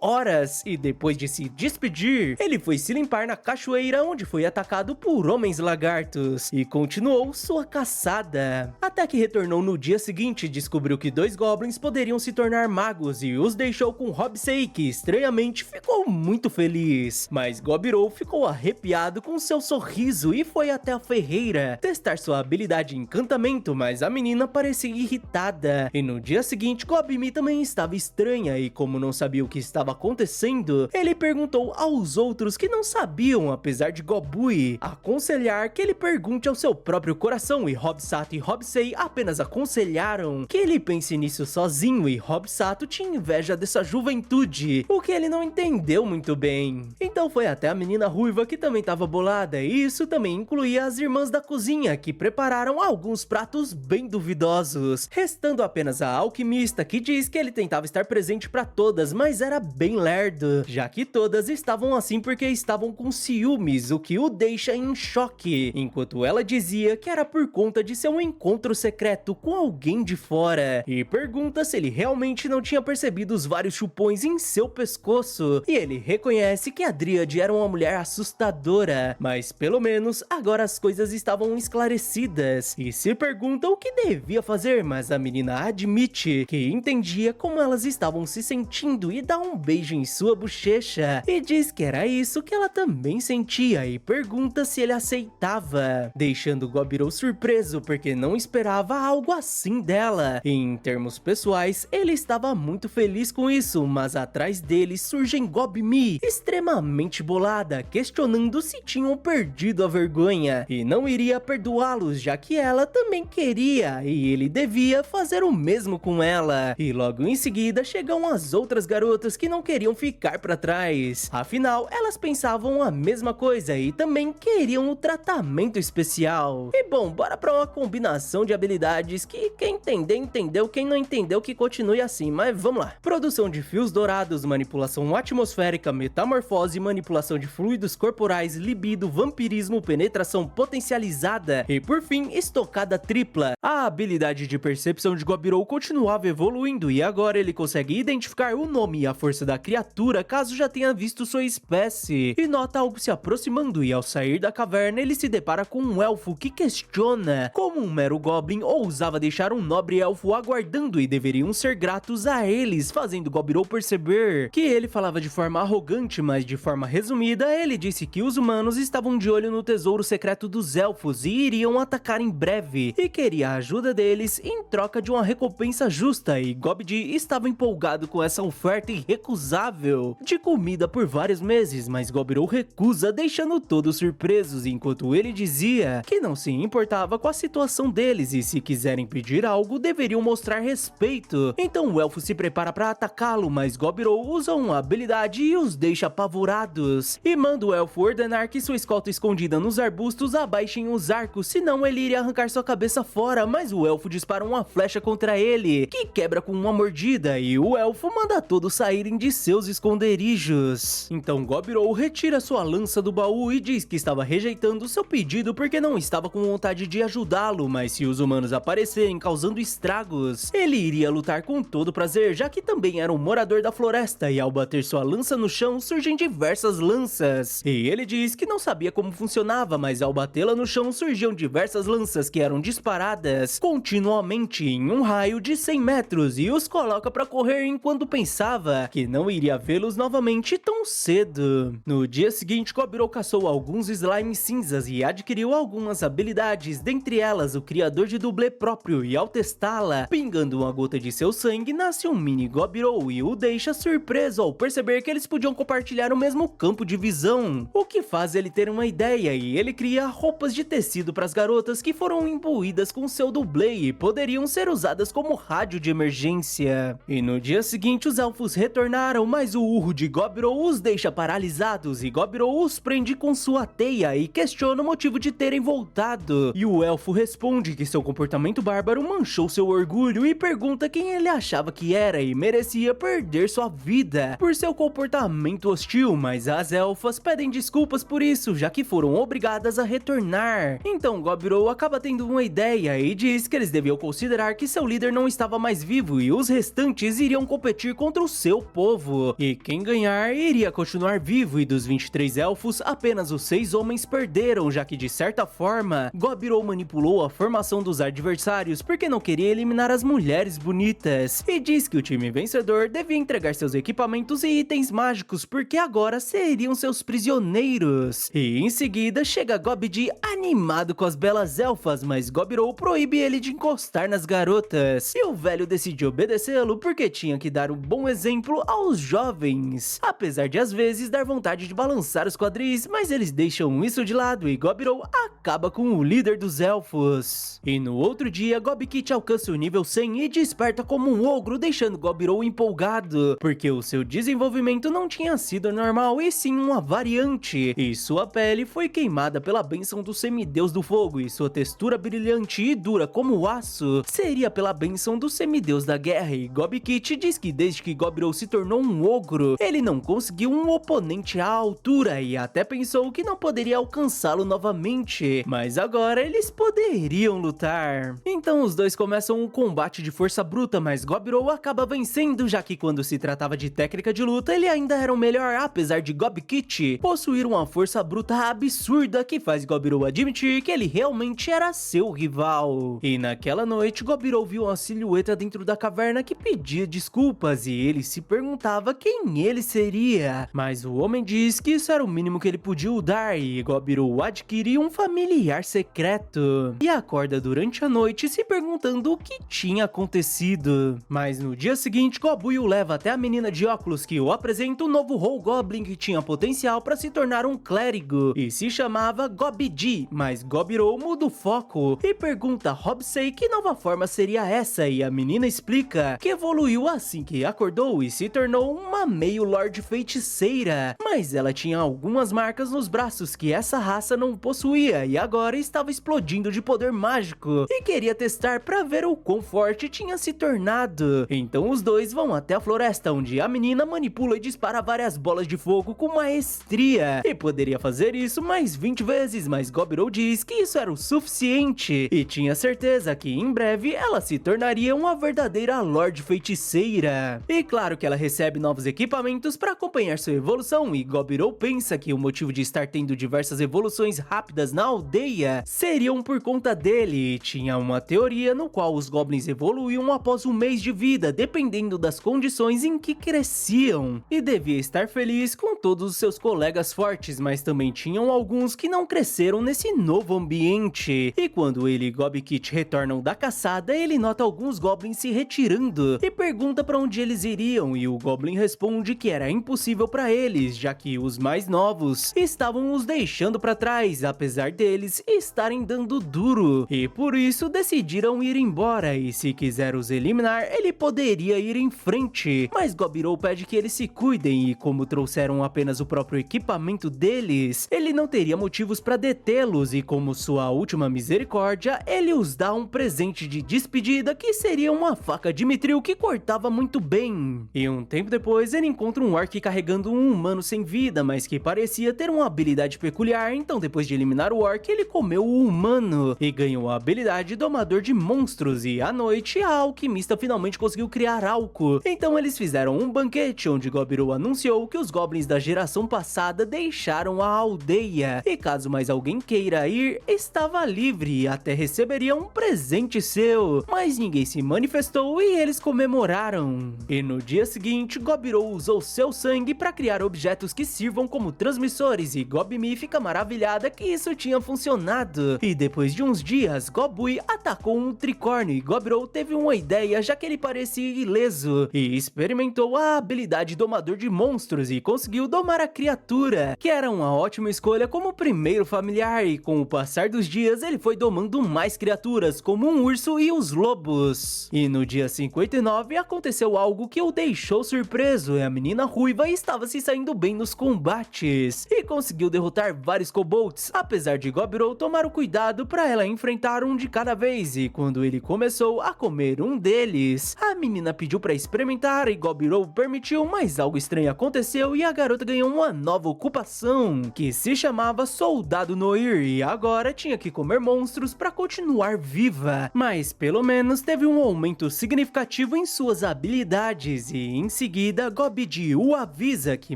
horas, e depois de se despedir, ele foi se limpar na cachoeira onde foi atacado por homens lagartos, e continuou sua caçada, até que retornou no dia seguinte e descobriu que 2 goblins poderiam se tornar magos e os deixou com Hobsei, que estranhamente ficou muito feliz. Mas Gobirou ficou arrepiado com seu sorriso e foi até a ferreira testar sua habilidade encantamento, mas a menina parecia irritada. E no dia seguinte Gobmi também estava estranha e como não sabia o que estava acontecendo, ele perguntou aos outros que não sabiam, apesar de Gobui aconselhar que ele pergunte ao seu próprio coração, e Hobsato e Hobsei apenas aconselharam que ele pense nisso sozinho, e Hobsato tinha inveja dessa juventude, o que ele não entendeu muito bem. Então foi até a menina ruiva que também estava bolada, e isso também incluía as irmãs da cozinha que prepararam alguns pratos bem duvidosos, restando apenas a alquimista que diz que ele tentava estar presente para todas, mas era bem lerdo, já que todas estavam assim porque estavam com ciúmes, o que o deixa em choque, enquanto ela dizia que era por conta de seu encontro secreto com alguém de fora, e pergunta se ele realmente não tinha percebido os vários chupões em seu pescoço, e ele reconhece que a Dríade era uma mulher assustadora, mas pelo menos agora as coisas estavam esclarecidas, e se pergunta o que devia fazer, mas a menina admite que entendia como elas estavam se sentindo e dá um beijo em sua bochecha, e diz que era isso que ela também sentia, e pergunta se ele aceitava, deixando Gobirou surpreso porque não esperava algo assim dela. Em termos pessoais, ele estava muito feliz com isso, mas atrás dele surge Gobmi, extremamente bolada, questionando se tinham perdido a vergonha, e não iria perdoá-los, já que ela também queria, e ele devia fazer o mesmo com ela. E logo em seguida chegam as outras garotas que não queriam ficar para trás, afinal elas pensavam a mesma coisa e também queriam o tratamento especial. E bom, bora para uma combinação de habilidades habilidades que quem entender, entendeu, quem não entendeu que continue assim, mas vamos lá. Produção de fios dourados, manipulação atmosférica, metamorfose, manipulação de fluidos corporais, libido, vampirismo, penetração potencializada e por fim, estocada tripla. A habilidade de percepção de Gobirou continuava evoluindo e agora ele consegue identificar o nome e a força da criatura caso já tenha visto sua espécie, e nota algo se aproximando e ao sair da caverna ele se depara com um elfo que questiona como um mero goblin ousava deixar um nobre elfo aguardando e deveriam ser gratos a eles, fazendo Gobirou perceber que ele falava de forma arrogante, mas de forma resumida ele disse que os humanos estavam de olho no tesouro secreto dos elfos e iriam atacar em breve e queria a ajuda deles em troca de uma recompensa justa, e Gobdi estava empolgado com essa oferta irrecusável de comida por vários meses, mas Gobirou recusa, deixando todos surpresos, enquanto ele dizia que não se importava com a situação deles e se quiserem pedir algo deveriam mostrar respeito. Então o elfo se prepara para atacá-lo, mas Gobirou usa uma habilidade e os deixa apavorados e manda o elfo ordenar que sua escolta escondida nos arbustos abaixem os arcos, senão ele iria arrancar sua cabeça fora, mas o elfo dispara uma flecha contra ele, que quebra com uma mordida, e o elfo manda todos saírem de seus esconderijos. Então Gobirou retira sua lança do baú e diz que estava rejeitando seu pedido porque não estava com vontade de ajudá-lo, mas se os humanos aparecerem causando estragos, ele iria lutar com todo prazer, já que também era um morador da floresta, e ao bater sua lança no chão surgem diversas lanças. E ele diz que não sabia como funcionava, mas ao batê-la no chão surgiam diversas lanças que eram disparadas continuamente em um raio de 100 metros e os coloca para correr enquanto pensava que não iria vê-los novamente tão cedo. No dia seguinte, Gobirou caçou alguns slimes cinzas e adquiriu algumas habilidades, dentre elas o criador de dublê próprio, e ao testá-la, pingando uma gota de seu sangue, nasce um mini Gobirou e o deixa surpreso ao perceber que eles podiam compartilhar o mesmo campo de visão, o que faz ele ter uma ideia, e ele cria roupas de tecido para as garotas que foram imbuídas com seu dublê e poderiam ser usadas como rádio de emergência. E no dia seguinte os elfos retornaram, mas o urro de Gobirou os deixa paralisados e Gobirou os prende com sua teia e questiona o motivo de terem voltado. E o elfo responde que seu comportamento bárbaro manchou seu orgulho e pergunta quem ele achava que era e merecia perder sua vida por seu comportamento hostil, mas as elfas pedem desculpas por isso, já que foram obrigadas a retornar. Então Gobirou acaba tendo uma ideia e diz que eles deviam considerar que seu líder não estava mais vivo e os restantes iriam competir contra o seu povo, e quem ganhar iria continuar vivo, e dos 23 elfos, apenas os 6 homens perderam, já que de certa forma, Gobirou manipulou a formação dos adversários porque não queria eliminar as mulheres bonitas, e diz que o time vencedor devia entregar seus equipamentos e itens mágicos porque agora seriam seus prisioneiros. E em seguida chega Gobdi animado com as belas elfas, mas Gobirou proíbe ele de encostar nas garotas, e o velho decide obedecê-lo porque tinha que dar um bom exemplo aos jovens, apesar de às vezes dar vontade de balançar os quadris, mas eles deixam isso de lado e Gobirou acaba com o líder dos elfos. E no outro dia, Gobkit alcança o nível 100 e desperta como um ogro, deixando Gobirou empolgado, porque o seu desenvolvimento não tinha sido normal e sim uma variante, e sua pele foi queimada pela bênção do semideus do fogo, e sua textura brilhante e dura como o aço seria pela bênção do semideus da guerra. E Gobkit diz que desde que Gobirou se tornou um ogro, ele não conseguiu um oponente à altura e até pensou que não poderia alcançá-lo novamente, mas agora eles poderiam lutar. Então os dois começam um combate de força bruta, mas Gobirou acaba vencendo, já que quando se tratava de técnica de luta, ele ainda era o melhor, apesar de Gobkit possuir uma força bruta absurda que faz Gobirou admitir que ele realmente era seu rival. E naquela noite, Gobirou viu uma silhueta dentro da caverna que pedia desculpas e ele se perguntava quem ele seria, mas o homem diz que isso era o mínimo que ele podia dar, e Gobirou adquire um familiar secreto e acorda durante a noite se perguntando o que tinha acontecido. Mas no dia seguinte, Gobu o leva até a menina de óculos, que o apresenta um novo Hobgoblin que tinha potencial para se tornar um clérigo e se chamava Gobdi, mas Gobirou muda o foco e pergunta a Hobsei que nova forma seria essa, e a menina explica que evoluiu assim que acordou e se tornou uma meio Lorde Feiticeira, mas ela tinha algumas marcas nos braços que essa raça não possuía, e agora estava explodindo de poder mágico e queria testar para ver o quão forte tinha se tornado. Então os dois vão até a floresta, onde a menina manipula e dispara várias bolas de fogo com maestria e poderia fazer isso mais 20 vezes, mas Gobirou diz que isso era o suficiente e tinha certeza que em breve ela se tornaria uma verdadeira Lorde Feiticeira. E claro que ela recebe novos equipamentos para acompanhar sua evolução, e Gobirou pensa que o motivo de estar tendo diversas evoluções rápidas na aldeia seriam por conta dele. Tinha uma teoria no qual os goblins evoluíam após um mês de vida, dependendo das condições em que cresciam, e devia estar feliz com todos os seus colegas fortes, mas também tinham alguns que não cresceram nesse novo ambiente. E quando ele e Gobkit retornam da caçada, ele nota alguns goblins se retirando e pergunta para onde eles iriam, e o Goblin responde que era impossível para eles, já que os mais novos estavam os deixando para trás, apesar deles estarem dando duro, e por isso decidiram ir embora, e se quiser os eliminar, ele poderia ir em frente, mas Gobirou pede que eles se cuidem, e como trouxeram apenas o próprio equipamento deles, ele não teria motivos para detê-los, e como sua última misericórdia, ele os dá um presente de despedida que seria uma faca de mitril que cortava muito bem. E um tempo depois, ele encontra um orc carregando um humano sem vida, mas que parecia ter uma habilidade peculiar, então depois de eliminar o orc, ele comeu o humano e ganhou a habilidade Domador de Monstros, e à noite a alquimista finalmente conseguiu criar álcool. Então eles fizeram um banquete onde Gobirou anunciou que os goblins da geração passada deixaram a aldeia, e caso mais alguém queira ir, estava livre e até receberia um presente seu, mas ninguém se manifestou e eles comemoraram. E no dia seguinte, Gobirou usou seu sangue para criar objetos que sirvam como transmissores, e Gobmi fica maravilhada que isso tinha funcionado. E depois de uns dias, Gobui atacou um tricórnio e Gobirou teve uma ideia, já que ele parecia ileso, e experimentou a habilidade Domador de Monstros e conseguiu domar a criatura, que era uma ótima escolha como primeiro familiar, e com o passar dos dias ele foi domando mais criaturas, como um urso e os lobos. E no dia 59 aconteceu algo que o deixou surpreso, e a menina ruiva estava se saindo bem nos combates, e conseguiu derrotar vários kobolds, apesar de Gobirou tomar o cuidado para ela enfrentar um de cada vez, e quando ele começou a comer um deles, a menina pediu para experimentar e Gobirou permitiu, mas algo estranho aconteceu e a garota ganhou uma nova ocupação, que se chamava Soldado Noir, e agora tinha que comer monstros para continuar viva, mas pelo menos teve um aumento significativo em suas habilidades, e em seguida Gobidi o avisa que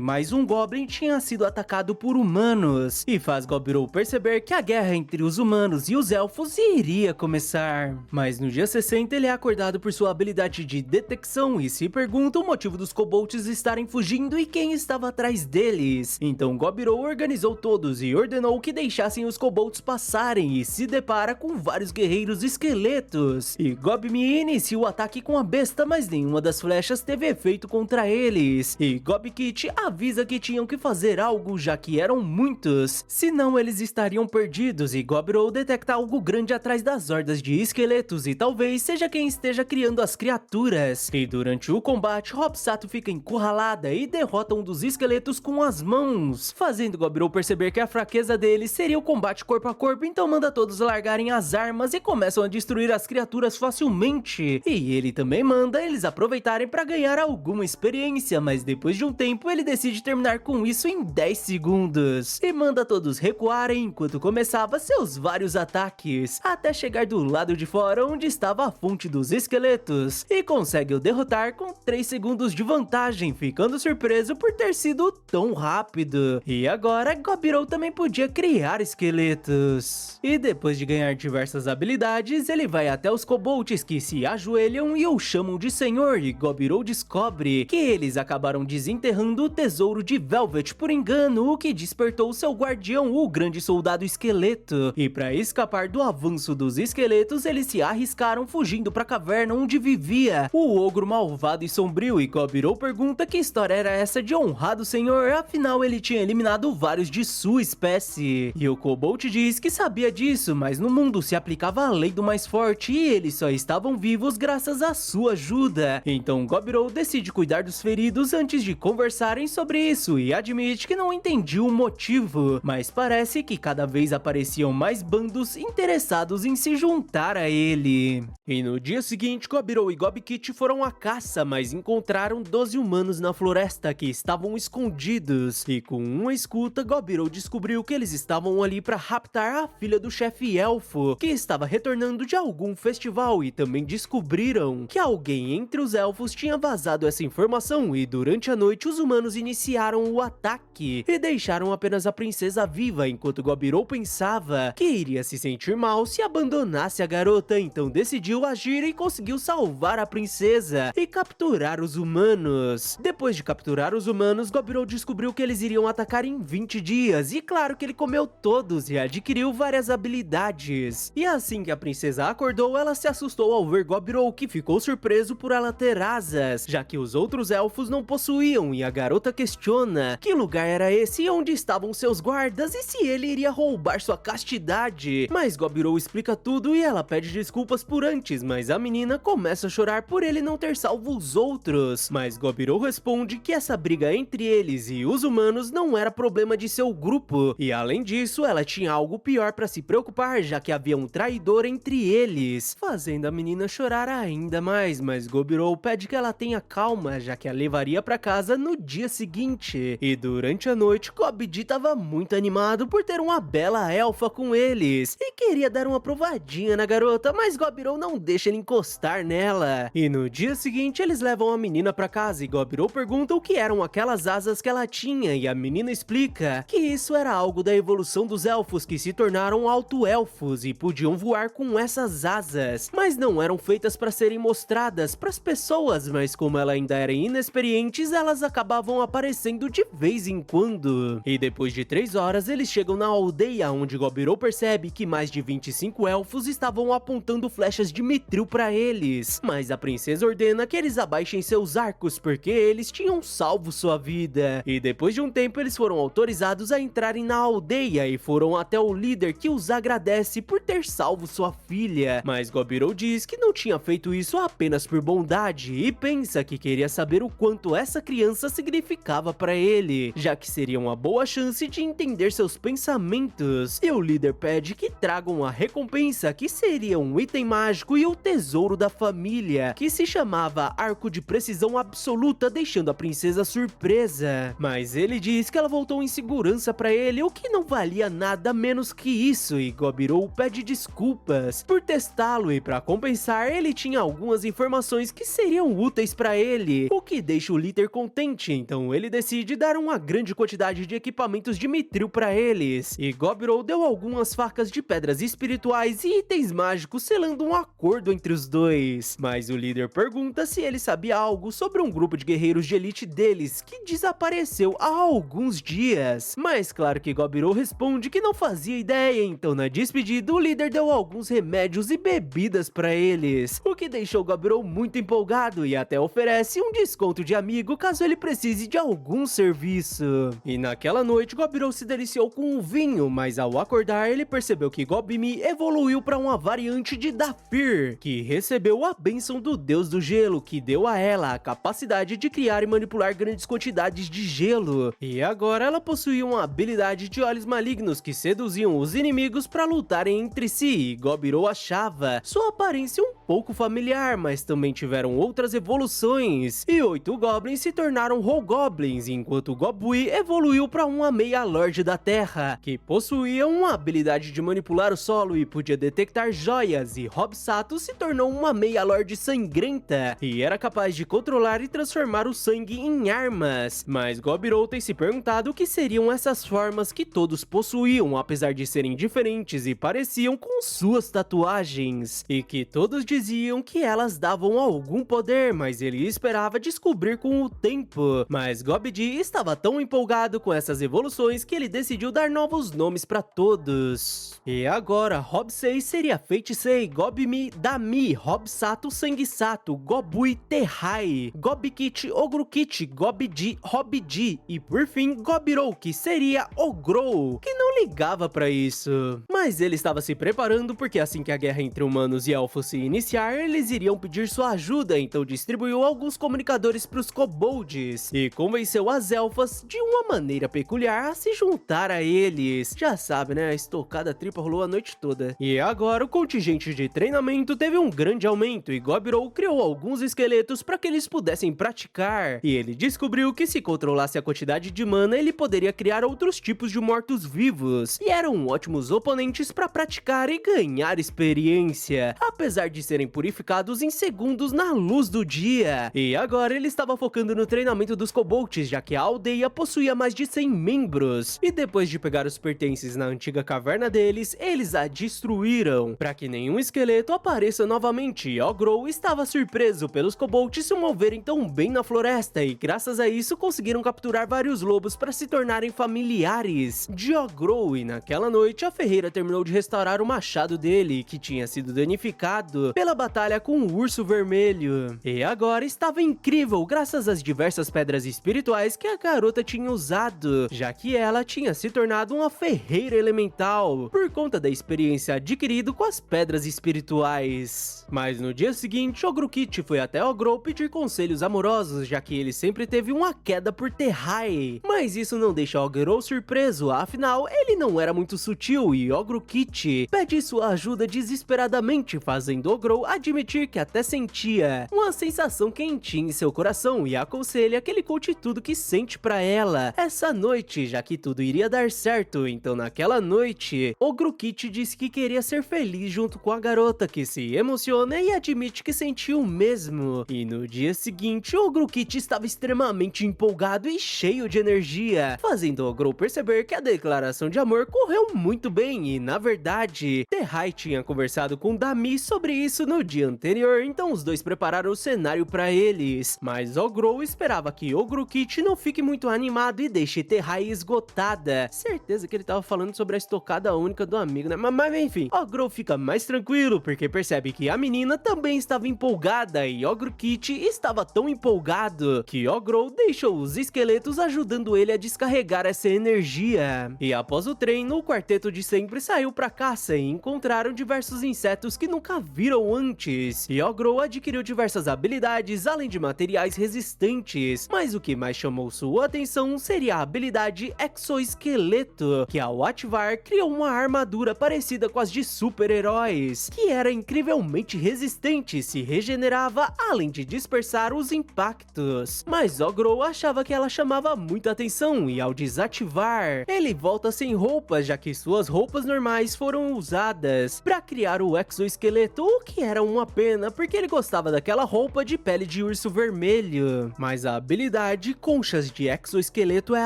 mais um Goblin tinha sido atacado por humanos, e faz Gobirou perceber que a guerra entre os humanos e os elfos iria começar. Mas no dia 60 ele é acordado por sua habilidade de detecção e se pergunta o motivo dos kobolds estarem fugindo e quem estava atrás deles. Então Gobirou organizou todos e ordenou que deixassem os kobolds passarem, e se depara com vários guerreiros esqueletos, e Gobmi inicia o ataque com a besta, mas nenhuma das flechas teve efeito contra eles, e Gobkit avisa que tinham que fazer algo, já que eram muitos, senão eles estariam perdidos, e Gobirou detecta algo grande atrás das hordas de esqueletos, e talvez seja quem esteja criando as criaturas. E durante o combate, Hobsato fica encurralada e derrota um dos esqueletos com as mãos, fazendo Gobirou perceber que a fraqueza dele seria o combate corpo a corpo, então manda todos largarem as armas e começam a destruir as criaturas facilmente. E ele também manda eles aproveitarem para ganhar alguma experiência, mas depois de um tempo ele decide terminar com isso em 10 segundos, e manda todos recuarem enquanto começava seus vários ataques, até chegar do lado de fora onde estava a fonte dos esqueletos, e consegue o derrotar com 3 segundos de vantagem, ficando surpreso por ter sido tão rápido. E agora Gobirou também podia criar esqueletos. E depois de ganhar diversas habilidades, ele vai até os kobolds que se ajoelham e o chamam de senhor, e Gobirou descobre que eles acabaram desenterrando o tesouro de Velvet por engano, o que despertou seu guardião, o grande soldado esqueleto. E para escapar do avanço dos esqueletos, eles se arriscaram fugindo para a caverna onde vivia o ogro malvado e sombrio, e Gobirou pergunta que história era essa de honrado senhor, afinal ele tinha eliminado vários de sua espécie. E o kobold diz que sabia disso, mas no mundo se aplicava a lei do mais forte e eles só estavam vivos graças à sua ajuda. Então Gobirou decide cuidar dos feridos antes de conversarem sobre isso e admite que não entendia o motivo, mas parece que cada vez vez apareciam mais bandos interessados em se juntar a ele. E no dia seguinte, Gobirou e Gobkit foram à caça, mas encontraram 12 humanos na floresta que estavam escondidos. E com uma escuta, Gobirou descobriu que eles estavam ali para raptar a filha do chefe elfo, que estava retornando de algum festival, e também descobriram que alguém entre os elfos tinha vazado essa informação, e durante a noite os humanos iniciaram o ataque e deixaram apenas a princesa viva, enquanto Gobirou pensava que iria se sentir mal se abandonasse a garota, então decidiu agir e conseguiu salvar a princesa e capturar os humanos. Depois de capturar os humanos, Gobirou descobriu que eles iriam atacar em 20 dias, e claro que ele comeu todos e adquiriu várias habilidades. E assim que a princesa acordou, ela se assustou ao ver Gobirou, que ficou surpreso por ela ter asas, já que os outros elfos não possuíam, e a garota questiona que lugar era esse e onde estavam seus guardas e se ele iria roubar sua castidade. Mas Gobirou explica tudo e ela pede desculpas por antes, mas a menina começa a chorar por ele não ter salvo os outros. Mas Gobirou responde que essa briga entre eles e os humanos não era problema de seu grupo, e além disso, ela tinha algo pior para se preocupar, já que havia um traidor entre eles, fazendo a menina chorar ainda mais. Mas Gobirou pede que ela tenha calma, já que a levaria para casa no dia seguinte. E durante a noite, Gobdi estava muito animado por ter uma bela elfa com eles e queria dar uma provadinha na garota, mas Gobirou não deixa ele encostar nela. E no dia seguinte, eles levam a menina para casa e Gobirou pergunta o que eram aquelas asas que ela tinha, e a menina explica que isso era algo da evolução dos elfos, que se tornaram alto-elfos e podiam voar com essas asas, mas não eram feitas para serem mostradas para as pessoas, mas como elas ainda eram inexperientes, elas acabavam aparecendo de vez em quando. E depois de 3 horas, eles chegam na aldeia, onde Gobirou percebe que mais de 25 elfos estavam apontando flechas de mitril para eles, mas a princesa ordena que eles abaixem seus arcos, porque eles tinham salvo sua vida. E depois de um tempo, eles foram autorizados a entrarem na aldeia e foram até o líder, que os agradece por ter salvo sua filha. Mas Gobirou diz que não tinha feito isso apenas por bondade e pensa que queria saber o quanto essa criança significava para ele, já que seria uma boa chance de entender seus pensamentos. E o líder pede que tragam a recompensa, que seria um item mágico e o tesouro da família, que se chamava Arco de Precisão Absoluta, deixando a princesa surpresa. Mas ele diz que ela voltou em segurança para ele, o que não valia nada menos que isso, e Gobirou pede desculpas por testá-lo, e para compensar, ele tinha algumas informações que seriam úteis para ele, o que deixa o líder contente, então ele decide dar uma grande quantidade de equipamentos de mitril para eles, e Gobirou deu algumas facas de pedras espirituais e itens mágicos, selando um acordo entre os dois. Mas o líder pergunta se ele sabia algo sobre um grupo de guerreiros de elite deles que desapareceu há alguns dias, mas claro que Gobirou responde que não fazia ideia, então na despedida o líder deu alguns remédios e bebidas para eles, o que deixou Gobirou muito empolgado e até oferece um desconto de amigo caso ele precise de algum serviço. E naquela noite Gobirou se deliciou com o vinho, mas ao acordar ele percebeu que Gobmi evoluiu para uma variante de Dafir, que recebeu a bênção do deus do gelo, que deu a ela a capacidade de criar e manipular grandes quantidades de gelo, e agora ela possuía uma habilidade de olhos malignos que seduziam os inimigos para lutarem entre si, e Gobirou achava sua aparência um pouco familiar, mas também tiveram outras evoluções, e 8 goblins se tornaram Hobgoblins, enquanto Gobui evoluiu para uma meia lorde da terra, que possuía uma habilidade de manipular o solo e podia detectar joias, e Hobsato se tornou uma meia lorde sangrenta, e era capaz de controlar e transformar o sangue em armas. Mas Gobirou tem se perguntado o que seriam essas formas que todos possuíam, apesar de serem diferentes e pareciam com suas tatuagens, e que todos diziam que elas davam algum poder, mas ele esperava descobrir com o tempo. Mas Gobdi estava tão empolgado com essas evoluções que ele decidiu dar novos nomes para todos. E agora, Hobsei seria Feitiçei, Gobmi, Dami, Hobsato, Sanguessato, Gobui, Terrai, Gobkit, Ogrokit, Gobdi, Hobdi e por fim Gobirou, que seria Ogrou, que não ligava para isso. Mas ele estava se preparando porque assim que a guerra entre humanos e elfos se iniciar, eles iriam pedir sua ajuda, então distribuiu alguns comunicadores para os kobolds e convenceu as elfas de uma maneira peculiar a se juntar a eles, já já sabe, né? A estocada tripla rolou a noite toda. E agora o contingente de treinamento teve um grande aumento e Gobirou criou alguns esqueletos para que eles pudessem praticar. E ele descobriu que se controlasse a quantidade de mana, ele poderia criar outros tipos de mortos-vivos. E eram ótimos oponentes para praticar e ganhar experiência, apesar de serem purificados em segundos na luz do dia. E agora ele estava focando no treinamento dos kobolds, já que a aldeia possuía mais de 100 membros. E depois de pegar os pertences na antiga caverna deles, eles a destruíram, para que nenhum esqueleto apareça novamente. E Ogrou estava surpreso pelos kobolds se moverem tão bem na floresta, e graças a isso conseguiram capturar vários lobos para se tornarem familiares de Ogrou. E naquela noite a ferreira terminou de restaurar o machado dele, que tinha sido danificado pela batalha com o urso vermelho. E agora estava incrível graças às diversas pedras espirituais que a garota tinha usado, já que ela tinha se tornado uma ferreira elemental por conta da experiência adquirida com as pedras espirituais. Mas no dia seguinte, Ogrokit foi até Ogrou pedir conselhos amorosos, já que ele sempre teve uma queda por Terrai. Mas isso não deixa Ogrou surpreso, afinal ele não era muito sutil, e Ogrokit pede sua ajuda desesperadamente, fazendo Ogrou admitir que até sentia uma sensação quentinha em seu coração, e aconselha que ele conte tudo que sente pra ela essa noite, já que tudo iria dar certo. Então naquela noite, Ogrokit disse que queria ser feliz junto com a garota, que se emociona e admite que sentiu o mesmo. E no dia seguinte, Ogrokit estava extremamente empolgado e cheio de energia, fazendo Ogrou perceber que a declaração de amor correu muito bem. E na verdade, Terrai tinha conversado com Dami sobre isso no dia anterior, então os dois prepararam o cenário para eles. Mas Ogrou esperava que Ogrokit não fique muito animado e deixe Terrai esgotada. Certeza que ele tava falando sobre a estocada única do amigo, né? Mas enfim, Ogrou fica mais tranquilo porque percebe que a menina também estava empolgada, e Ogrokit estava tão empolgado que Ogrou deixou os esqueletos ajudando ele a descarregar essa energia. E após o treino, o quarteto de sempre saiu pra caça e encontraram diversos insetos que nunca viram antes. E Ogrou adquiriu diversas habilidades além de materiais resistentes, mas o que mais chamou sua atenção seria a habilidade Exoesqueleto, que ao ativar criou uma armadura parecida com as de super-heróis, que era incrivelmente resistente, se regenerava além de dispersar os impactos. Mas Ogrou achava que ela chamava muita atenção, e ao desativar, ele volta sem roupas, já que suas roupas normais foram usadas para criar o exoesqueleto, o que era uma pena porque ele gostava daquela roupa de pele de urso vermelho. Mas a habilidade Conchas de Exoesqueleto é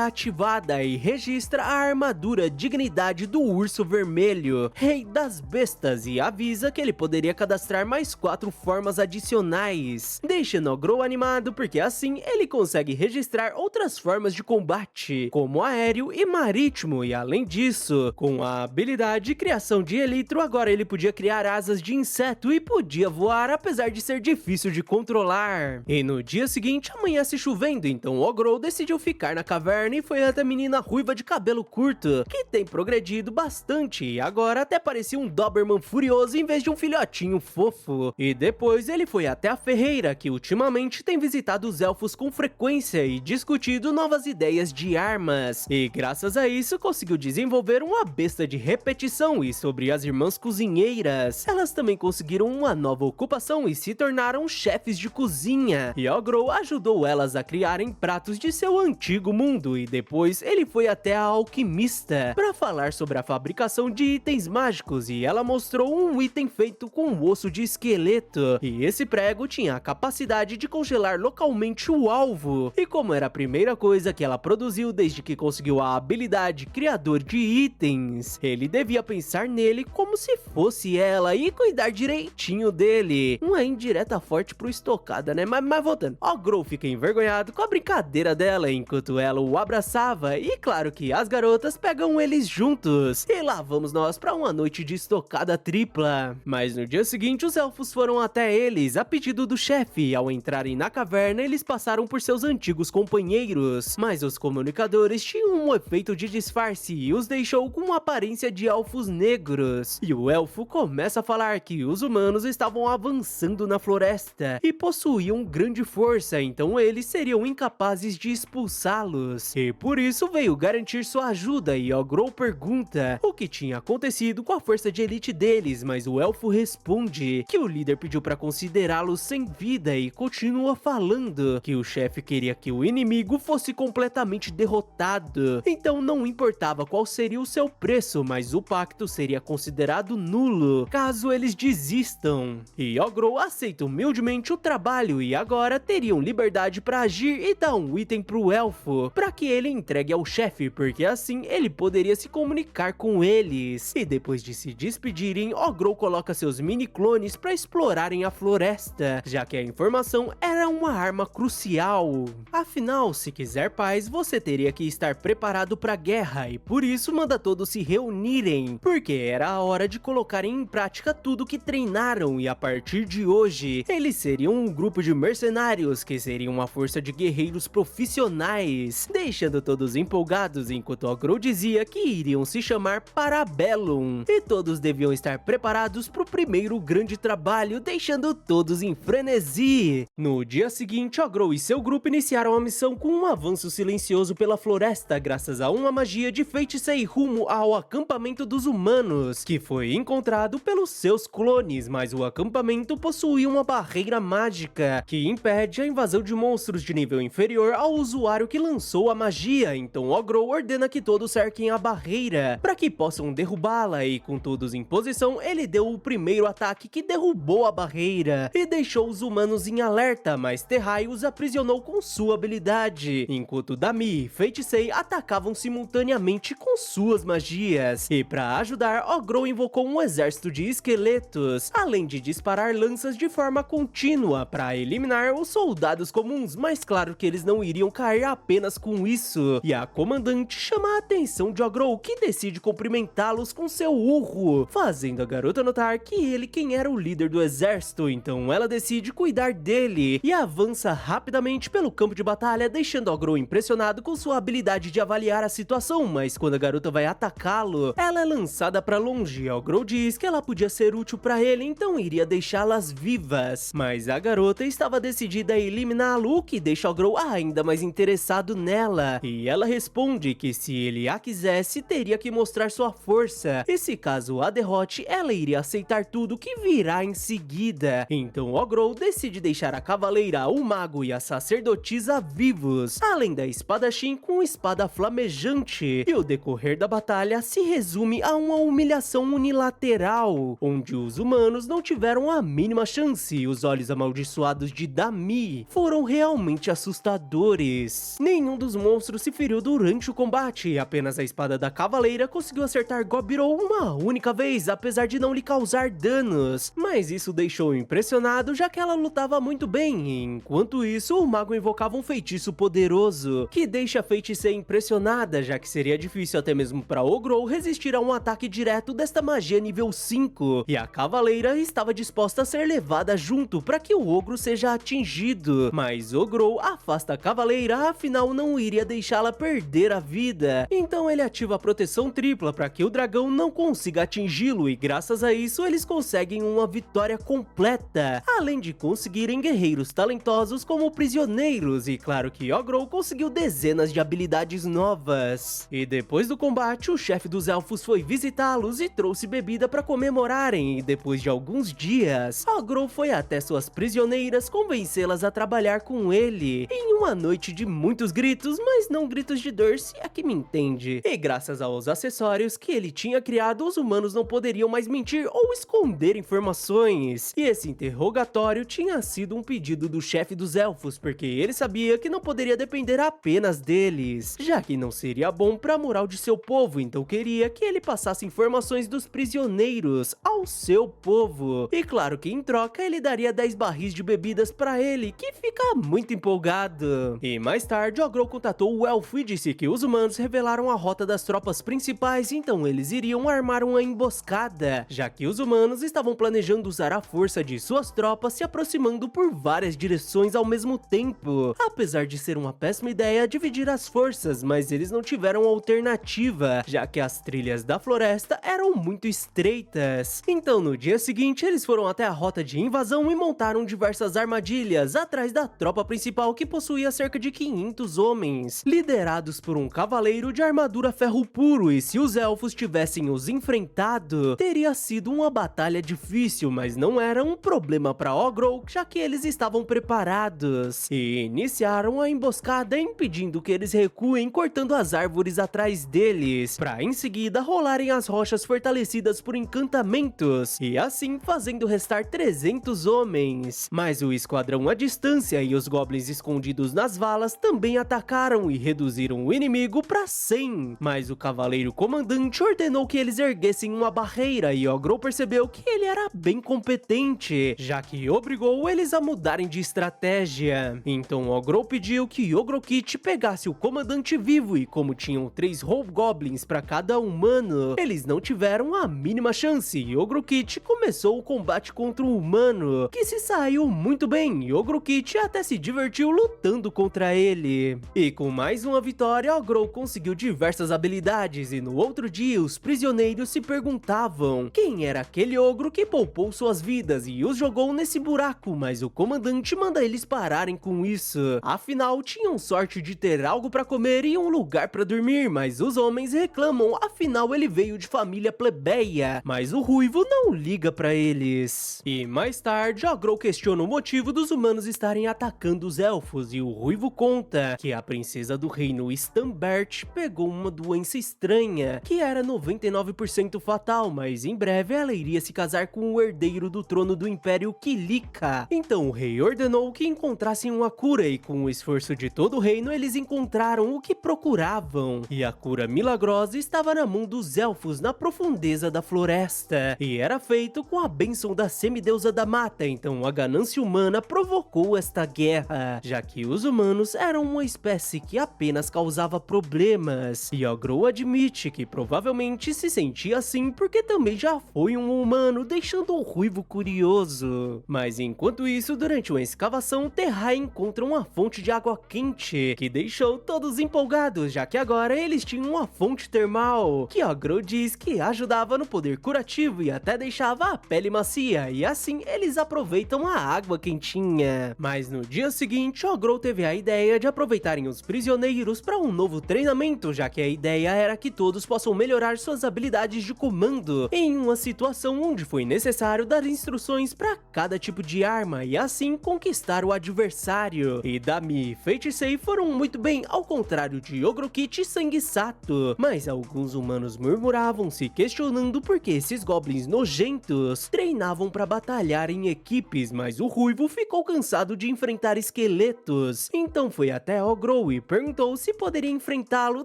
ativada e registra a armadura Dignidade do Urso Vermelho, Rei das Bestas, e avisa que ele poderia cadastrar mais 4 formas adicionais, deixando Ogrou animado porque assim ele consegue registrar outras formas de combate, como aéreo e marítimo. E além disso, com a habilidade Criação de Elitro, agora ele podia criar asas de inseto e podia voar, apesar de ser difícil de controlar. E no dia seguinte amanhece chovendo, então Ogrou decidiu ficar na caverna e foi até a menina ruiva de cabelo curto, que tem progredido bastante e agora até parecia um Doberman furioso em vez de um filhotinho fofo. E depois ele foi até a ferreira, que ultimamente tem visitado os elfos com frequência e discutido novas ideias de armas, e graças a isso conseguiu desenvolver uma besta de repetição. E sobre as irmãs cozinheiras, elas também conseguiram uma nova ocupação e se tornaram chefes de cozinha, e Ogrou ajudou elas a criarem pratos de seu antigo mundo. E depois ele foi até a alquimista para falar sobre a fabricação de itens mágicos, e ela mostrou um item feito com osso de esqueleto, e esse prego tinha a capacidade de congelar localmente o alvo. E como era a primeira coisa que ela produziu desde que conseguiu a habilidade Criador de Itens, ele devia pensar nele como se fosse ela e cuidar direitinho dele. Uma indireta forte pro estocada, né? Mas voltando, Ogrou fica envergonhado com a brincadeira dela enquanto ela o abraçava, e claro que as garotas pegam eles juntos. E lá vamos nós pra uma noite de estocada tripla. Mas no dia seguinte os elfos foram até eles a pedido do chefe, e ao entrarem na caverna eles passaram por seus antigos companheiros, mas os comunicadores tinham um efeito de disfarce e os deixou com uma aparência de elfos negros. E o elfo começa a falar que os humanos estavam avançando na floresta e possuíam grande força, então eles seriam incapazes de expulsá-los, e por isso veio garantir sua ajuda. E Grow pergunta o que tinha acontecido com a força de elite deles, mas o elfo responde que o líder pediu para considerá-los sem vida e continua falando que o chefe queria que o inimigo fosse completamente derrotado. Então não importava qual seria o seu preço, mas o pacto seria considerado nulo caso eles desistam. E Ogrou aceita humildemente o trabalho e agora teriam liberdade para agir e dar um item pro elfo para que ele entregue ao chefe, porque assim ele poderia se comunicar com eles. E depois de se despedirem, Ogrou coloca seus mini-clones para explorarem a floresta, já que a informação era uma arma crucial. Afinal, se quiser paz, você teria que estar preparado para a guerra e por isso manda todos se reunirem, porque era a hora de colocarem em prática tudo que treinaram e a partir de hoje, eles seriam um grupo de mercenários que seriam uma força de guerreiros profissionais, deixando todos empolgados enquanto Ogrou dizia que iriam se chamar Parabellum e todos deviam estar preparados para o primeiro grande trabalho, deixando todos em frenesi. No dia seguinte, Ogrou e seu grupo iniciaram a missão com um avanço silencioso pela floresta graças a uma magia de feitiçei rumo ao acampamento dos humanos, que foi encontrado pelos seus clones, mas o acampamento possuía uma barreira mágica que impede a invasão de monstros de nível inferior ao usuário que lançou a magia. Então Ogrou ordena que todos cerquem a barreira para que possam derrubá-la e com todos em posição, ele deu o primeiro ataque que derrubou a barreira e deixou os humanos em alerta, mas Terrai os aprisionou com sua habilidade, enquanto Dami e Feitiçei atacavam simultaneamente com suas magias. E para ajudar, Ogrou invocou um exército de esqueletos, além de disparar lanças de forma contínua para eliminar os soldados comuns, mas claro que eles não iriam cair apenas com isso. E a comandante chama a atenção de Ogrou, que decide cumprimentá-los com seu urro, fazendo a garota notar que ele quem era o líder do exército, então ela decide cuidar dele e avança rapidamente pelo campo de batalha, deixando Ogrou impressionado com sua habilidade de avaliar a situação, mas quando a garota vai atacá-lo, ela é lançada para longe. Ogrou diz que ela podia ser útil para ele, então iria deixá-las vivas, mas a garota estava decidida a eliminá-lo, o que deixa Ogrou ainda mais interessado nela, e ela responde que se ele a quisesse, teria que mostrar sua força, e se caso a derrote, ela iria aceitar tudo que virá em seguida. Então Ogrou decide deixar a cavaleira, o mago e a sacerdotisa vivos, além da espadachim com espada flamejante, e o decorrer da batalha se resume a uma humilhação unilateral, onde os humanos não tiveram a mínima chance e os olhos amaldiçoados de Dami foram realmente assustadores. Nenhum dos monstros se feriu durante o combate e apenas a espada da cavaleira conseguiu acertar Gobirou uma única vez, apesar de não lhe causar danos, mas isso deixou impressionado já que ela lutava muito bem, e enquanto isso o mago invocava um feitiço poderoso, que deixa a Feiticeira impressionada, já que seria difícil até mesmo para Ogrou resistir a um ataque direto desta magia nível 5, e a cavaleira estava disposta a ser levada junto para que o ogro seja atingido, mas Ogrou afasta a cavaleira, afinal não iria deixá-la perder a vida, então ele ativa a proteção tripla para que o dragão não consiga atingi-lo e graças a isso eles conseguem uma vitória completa, além de conseguirem guerreiros talentosos como prisioneiros, e claro que Ogrou conseguiu dezenas de habilidades novas. E depois do combate, o chefe dos elfos foi visitá-los e trouxe bebida para comemorarem, e depois de alguns dias, Ogrou foi até suas prisioneiras convencê-las a trabalhar com ele, em uma noite de muitos gritos, mas não gritos de dor, se é que me entende. E graças aos acessórios que ele tinha criado, os humanos não poderiam mais mentir ou esconder informações, e esse interrogatório tinha sido um pedido do chefe dos elfos, porque ele sabia que não poderia depender apenas deles, já que não seria bom para a moral de seu povo, então queria que ele passasse informações dos prisioneiros ao seu povo, e claro que em troca ele daria 10 barris de bebidas para ele, que fica muito empolgado. E mais tarde, Ogrou contatou o elfo e disse que os humanos revelaram a rota das tropas principais, então eles iriam armar uma emboscada, já que os humanos estavam planejando usar a força de suas tropas se aproximando por várias direções ao mesmo tempo. Apesar de ser uma péssima ideia dividir as forças, mas eles não tiveram alternativa, já que as trilhas da floresta eram muito estreitas. Então no dia seguinte eles foram até a rota de invasão e montaram diversas armadilhas atrás da tropa principal, que possuía cerca de 500 homens, liderados por um cavaleiro de armadura ferro puro e se os elfos tivessem os enfrentado, teria sido uma batalha difícil, mas não era um problema para Ogrol, já que eles estavam preparados e iniciaram a emboscada, impedindo que eles recuem, cortando as árvores atrás deles, para em seguida rolarem as rochas fortalecidas por encantamentos e assim fazendo restar 300 homens. Mas o esquadrão à distância e os goblins escondidos nas valas também atacaram e reduziram o inimigo para 100. Mas o cavaleiro comandante ordenou que eles erguessem uma barreira e Ogrol percebeu que ele era bem competente, já que obrigou eles a mudarem de estratégia. Então Ogrol pediu que Ogrokit pegasse o comandante vivo e como tinham 3 hobgoblins para cada humano, eles não tiveram a mínima chance e Ogrokit começou o combate contra o humano, que se saiu muito bem e Ogrokit até se divertiu lutando contra ele. E com mais uma vitória, Ogrol conseguiu diversas habilidades e no outro dia os prisioneiros se perguntavam quem era aquele ogro que poupou suas vidas e os jogou nesse buraco, mas o comandante manda eles pararem com isso. Afinal, tinham sorte de ter algo para comer e um lugar para dormir, mas os homens reclamam, afinal ele veio de família plebeia, mas o ruivo não liga para eles. E mais tarde, Ogrol questiona o motivo dos humanos estarem atacando os elfos e o ruivo conta que a princesa do reino Stambert pegou uma doença estranha, que era 99% fatal, mas em breve ela iria se casar com o herdeiro do trono do Império Kilika. Então o rei ordenou que encontrassem uma cura e com o esforço de todo o reino eles encontraram o que procuravam. E a cura milagrosa estava na mão dos elfos na profundeza da floresta. E era feito com a bênção da semideusa da mata, então a ganância humana provocou esta guerra, já que os humanos eram uma espécie que apenas causava problemas. E Ogrol admite que provavelmente se sentia assim porque também já foi um humano, deixando o ruivo curioso. Mas enquanto isso, durante uma escavação, Terrai encontra uma fonte de água quente, que deixou todos empolgados, já que agora eles tinham uma fonte termal, que Ogrol diz que ajudava no poder curativo e até deixava a pele macia, e assim eles aproveitam a água quentinha. Mas no dia seguinte, Ogrol teve a ideia de aproveitarem os prisioneiros para um novo treinamento, já que a ideia era que todos possam melhorar suas habilidades de comando em uma situação onde foi necessário dar instruções para cada tipo de arma e assim conquistar o adversário. E Dami e Feiticei foram muito bem, ao contrário de Ogrokit e Sanguessato. Mas alguns humanos murmuravam, se questionando por que esses goblins nojentos treinavam para batalhar em equipes, mas o ruivo ficou cansado de enfrentar esqueletos. Então foi até Ogrol e perguntou se poderia enfrentá-lo,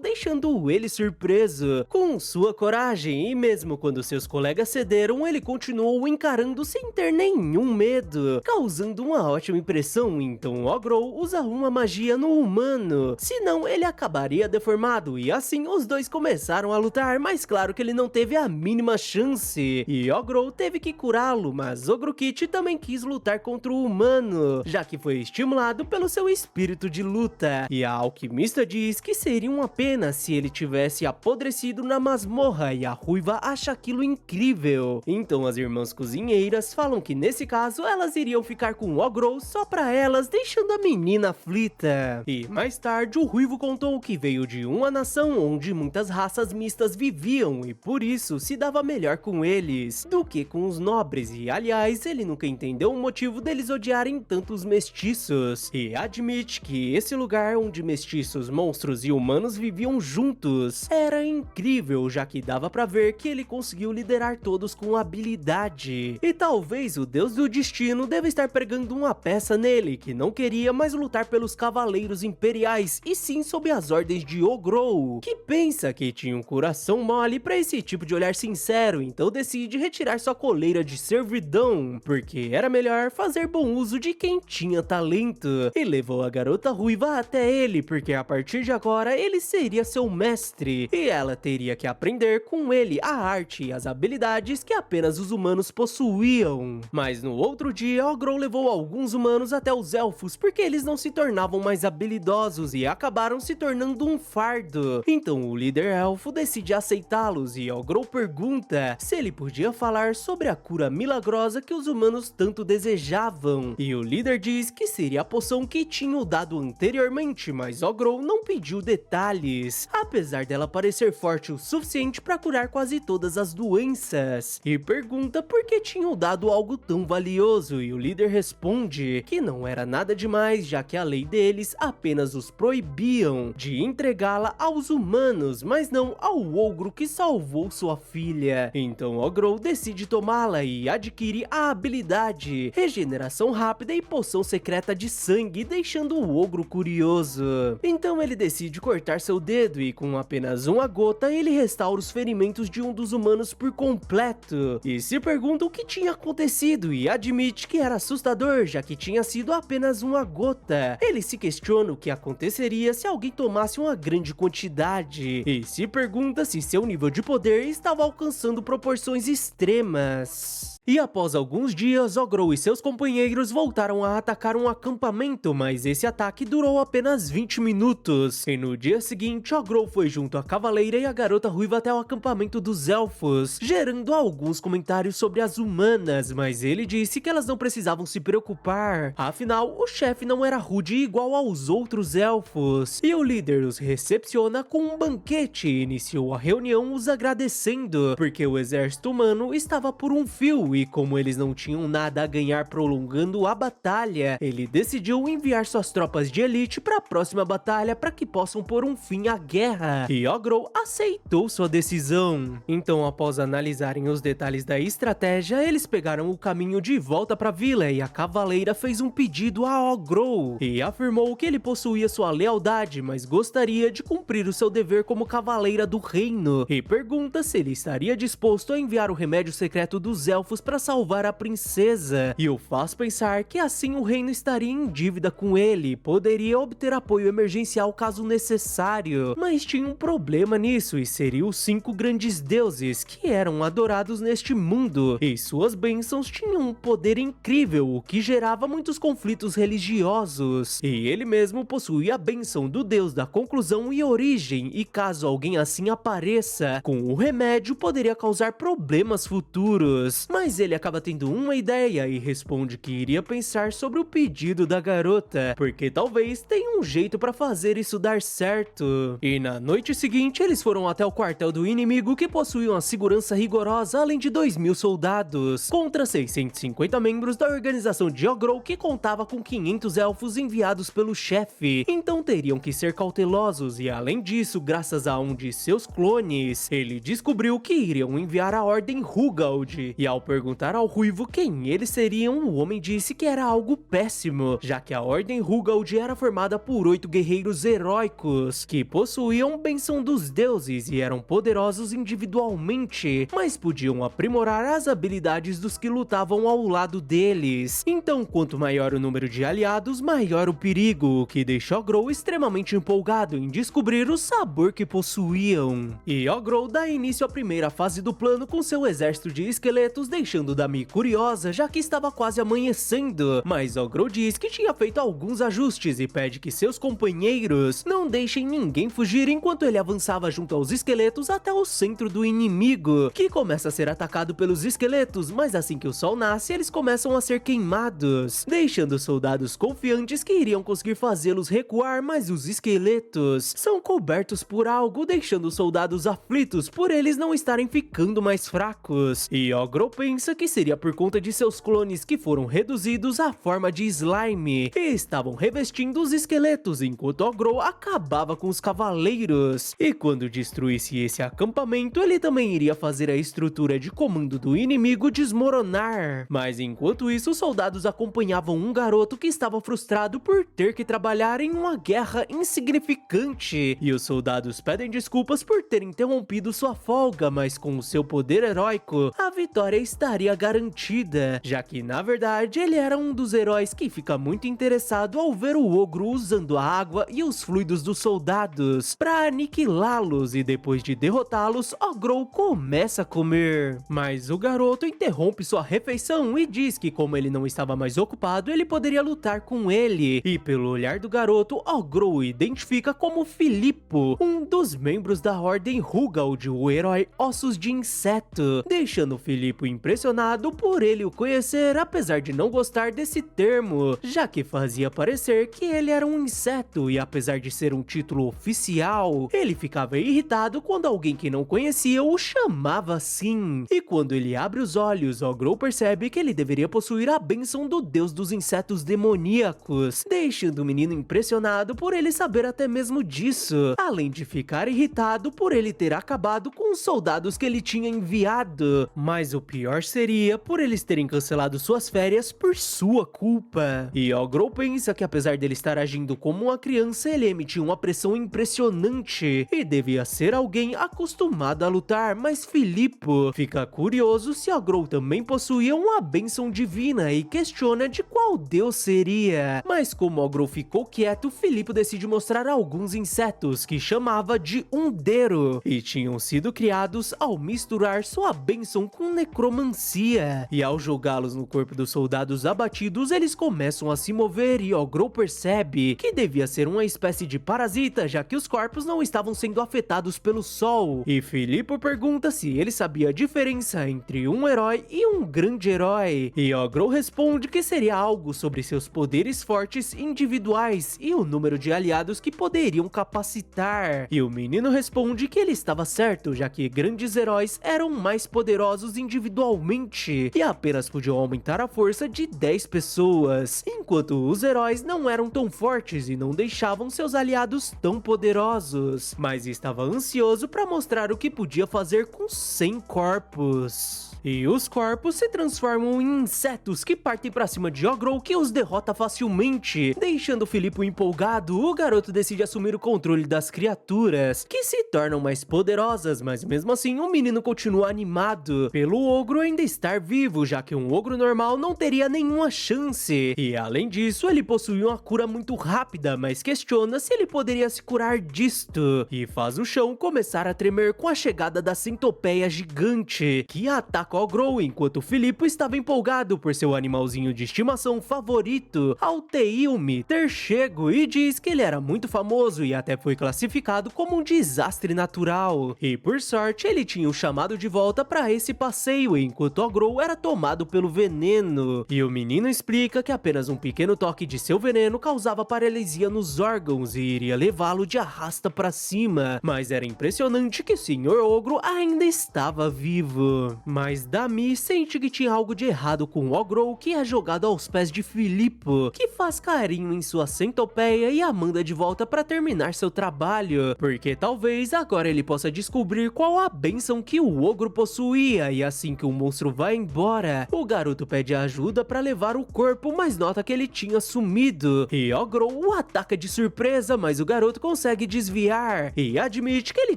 deixando ele surpreso com sua coragem, e mesmo quando seus colegas cederam, ele continuou encarando sem ter nenhum medo, causando uma ótima impressão. Então Ogrol usa uma magia no humano, senão ele acabaria deformado, e assim os dois começaram a lutar, mas claro que ele não teve a mínima chance, e Ogrol teve que curá-lo, mas Ogrokit também quis lutar contra o humano, já que foi estimulado pelo seu espírito de luta, e a alquimista diz que seria uma pena se ele tivesse apodrecido na masmorra, e a ruiva acha aquilo incrível. Então as irmãs cozinheiras falam que nesse caso elas iriam ficar com Ogrol só pra elas, deixando a menina aflita. E mais tarde o ruivo contou que veio de uma nação onde muitas raças mistas viviam e por isso se dava melhor com eles do que com os nobres, e aliás ele nunca entendeu o motivo deles odiarem tanto os mestiços, e admite que esse lugar onde mestiços, monstros e humanos viviam juntos era incrível, já que dava pra ver que ele conseguiu liderar todos com habilidade. E talvez o deus do destino deva estar pregando uma peça nele, que não queria mais lutar pelos cavaleiros imperiais, e sim sob as ordens de Ogrol, que pensa que tinha um coração mole pra esse tipo de olhar sincero, então decide retirar sua coleira de servidão, porque era melhor fazer bom uso de quem tinha talento, e levou a garota ruiva até ele, porque a partir de agora ele seria seu mestre, e ela teria que aprender com ele a arte e as habilidades que apenas os humanos possuíam. Mas no outro dia, Ogrol levou alguns humanos até os elfos, porque eles não se tornavam mais habilidosos e acabaram se tornando um fardo. Então o líder elfo decide aceitá-los e Ogrol pergunta se ele podia falar sobre a cura milagrosa que os humanos tanto desejavam. E o líder diz que seria a poção que tinham dado anteriormente, mas Ogrol não pediu detalhes. Apesar apesar dela parecer forte o suficiente para curar quase todas as doenças, e pergunta por que tinham dado algo tão valioso, e o líder responde que não era nada demais, já que a lei deles apenas os proibiam de entregá-la aos humanos, mas não ao ogro que salvou sua filha. Então Ogrou decide tomá-la e adquire a habilidade regeneração rápida e poção secreta de sangue, deixando o ogro curioso. Então ele decide cortar seu dedo e com apenas uma gota ele restaura os ferimentos de um dos humanos por completo, e se pergunta o que tinha acontecido e admite que era assustador, já que tinha sido apenas uma gota. Ele se questiona o que aconteceria se alguém tomasse uma grande quantidade, e se pergunta se seu nível de poder estava alcançando proporções extremas. E após alguns dias, Ogrou e seus companheiros voltaram a atacar um acampamento, mas esse ataque durou apenas 20 minutos. E no dia seguinte, Ogrou foi junto à cavaleira e a garota ruiva até o acampamento dos elfos, gerando alguns comentários sobre as humanas, mas ele disse que elas não precisavam se preocupar. Afinal, o chefe não era rude igual aos outros elfos. E o líder os recepciona com um banquete e iniciou a reunião os agradecendo, porque o exército humano estava por um fio e como eles não tinham nada a ganhar prolongando a batalha, ele decidiu enviar suas tropas de elite para a próxima batalha para que possam pôr um fim à guerra. E Ogrou aceitou sua decisão. Então, após analisarem os detalhes da estratégia, eles pegaram o caminho de volta para a vila e a cavaleira fez um pedido a Ogrou e afirmou que ele possuía sua lealdade, mas gostaria de cumprir o seu dever como cavaleira do reino, e pergunta se ele estaria disposto a enviar o remédio secreto dos elfos para salvar a princesa, e o faz pensar que assim o reino estaria em dívida com ele, poderia obter apoio emergencial caso necessário, mas tinha um problema nisso, e seriam os 5 grandes deuses que eram adorados neste mundo, e suas bênçãos tinham um poder incrível, o que gerava muitos conflitos religiosos, e ele mesmo possuía a bênção do deus da conclusão e origem, e caso alguém assim apareça, com o remédio poderia causar problemas futuros, mas ele acaba tendo uma ideia e responde que iria pensar sobre o pedido da garota, porque talvez tenha um jeito para fazer isso dar certo. E na noite seguinte, eles foram até o quartel do inimigo, que possuía uma segurança rigorosa, além de 2.000 soldados, contra 650 membros da organização de Ogrou, que contava com 500 elfos enviados pelo chefe, então teriam que ser cautelosos, e além disso, graças a um de seus clones, ele descobriu que iriam enviar a Ordem Hugald, e ao perguntar ao Ruivo quem eles seriam, o homem disse que era algo péssimo, já que a Ordem Hugald era formada por 8 guerreiros heróicos, que possuíam bênção dos deuses e eram poderosos individualmente, mas podiam aprimorar as habilidades dos que lutavam ao lado deles. Então, quanto maior o número de aliados, maior o perigo, o que deixou Ogrou extremamente empolgado em descobrir o sabor que possuíam. E Ogrou dá início à primeira fase do plano com seu exército de esqueletos, deixando Dami curiosa, já que estava quase amanhecendo, mas Ogrou diz que tinha feito alguns ajustes e pede que seus companheiros não deixem ninguém fugir enquanto ele avançava junto aos esqueletos até o centro do inimigo, que começa a ser atacado pelos esqueletos, mas assim que o sol nasce, eles começam a ser queimados, deixando os soldados confiantes que iriam conseguir fazê-los recuar, mas os esqueletos são cobertos por algo, deixando os soldados aflitos por eles não estarem ficando mais fracos, e Ogrou pensa que seria por conta de seus clones que foram reduzidos à forma de slime e estavam revestindo os esqueletos, enquanto Ogrou acabava com os cavaleiros. E quando destruísse esse acampamento, ele também iria fazer a estrutura de comando do inimigo desmoronar. Mas enquanto isso, os soldados acompanhavam um garoto que estava frustrado por ter que trabalhar em uma guerra insignificante, e os soldados pedem desculpas por ter interrompido sua folga, mas com o seu poder heróico, a vitória estaria garantida, já que na verdade ele era um dos heróis que fica muito interessado ao ver o ogro usando a água e os fluidos dos soldados para aniquilá-los, e depois de derrotá-los, Ogrou começa a comer. Mas o garoto interrompe sua refeição e diz que como ele não estava mais ocupado, ele poderia lutar com ele, e pelo olhar do garoto, Ogrou o identifica como Filippo, um dos membros da Ordem Hugald, o herói Ossos de Inseto, deixando Filippo impressionado impressionado por ele o conhecer, apesar de não gostar desse termo, já que fazia parecer que ele era um inseto e apesar de ser um título oficial, ele ficava irritado quando alguém que não conhecia o chamava assim. E quando ele abre os olhos, Ogro percebe que ele deveria possuir a bênção do deus dos insetos demoníacos, deixando o menino impressionado por ele saber até mesmo disso, além de ficar irritado por ele ter acabado com os soldados que ele tinha enviado. Mas o pior seria por eles terem cancelado suas férias por sua culpa. E Ogro pensa que apesar dele estar agindo como uma criança, ele emitiu uma pressão impressionante e devia ser alguém acostumado a lutar, mas Filippo fica curioso se Ogro também possuía uma bênção divina e questiona de qual deus seria. Mas como Ogro ficou quieto, Filippo decide mostrar alguns insetos que chamava de Undero e tinham sido criados ao misturar sua bênção com necromancia. E ao jogá-los no corpo dos soldados abatidos, eles começam a se mover e Ogro percebe que devia ser uma espécie de parasita, já que os corpos não estavam sendo afetados pelo sol. E Filippo pergunta se ele sabia a diferença entre um herói e um grande herói. E Ogro responde que seria algo sobre seus poderes fortes individuais e o número de aliados que poderiam capacitar. E o menino responde que ele estava certo, já que grandes heróis eram mais poderosos individualmente e apenas podiam aumentar a força de 10 pessoas, enquanto os heróis não eram tão fortes e não deixavam seus aliados tão poderosos, mas estava ansioso para mostrar o que podia fazer com 100 corpos. E os corpos se transformam em insetos que partem pra cima de Ogro, que os derrota facilmente. Deixando Filippo empolgado, o garoto decide assumir o controle das criaturas, que se tornam mais poderosas, mas mesmo assim o menino continua animado pelo ogro ainda estar vivo, já que um ogro normal não teria nenhuma chance. E além disso, ele possui uma cura muito rápida, mas questiona se ele poderia se curar disto. E faz o chão começar a tremer com a chegada da centopeia gigante, que ataca Ogro, enquanto Filippo estava empolgado por seu animalzinho de estimação favorito, Alteilme, ter chego e diz que ele era muito famoso e até foi classificado como um desastre natural. E por sorte, ele tinha o chamado de volta para esse passeio, enquanto Ogro era tomado pelo veneno. E o menino explica que apenas um pequeno toque de seu veneno causava paralisia nos órgãos e iria levá-lo de arrasta para cima, mas era impressionante que o Sr. Ogro ainda estava vivo. Mas Dami sente que tinha algo de errado com Ogro, que é jogado aos pés de Filippo, que faz carinho em sua centopeia e a manda de volta para terminar seu trabalho, porque talvez agora ele possa descobrir qual a bênção que o ogro possuía. E assim que o monstro vai embora, o garoto pede ajuda para levar o corpo, mas nota que ele tinha sumido, e Ogro o ataca de surpresa, mas o garoto consegue desviar e admite que ele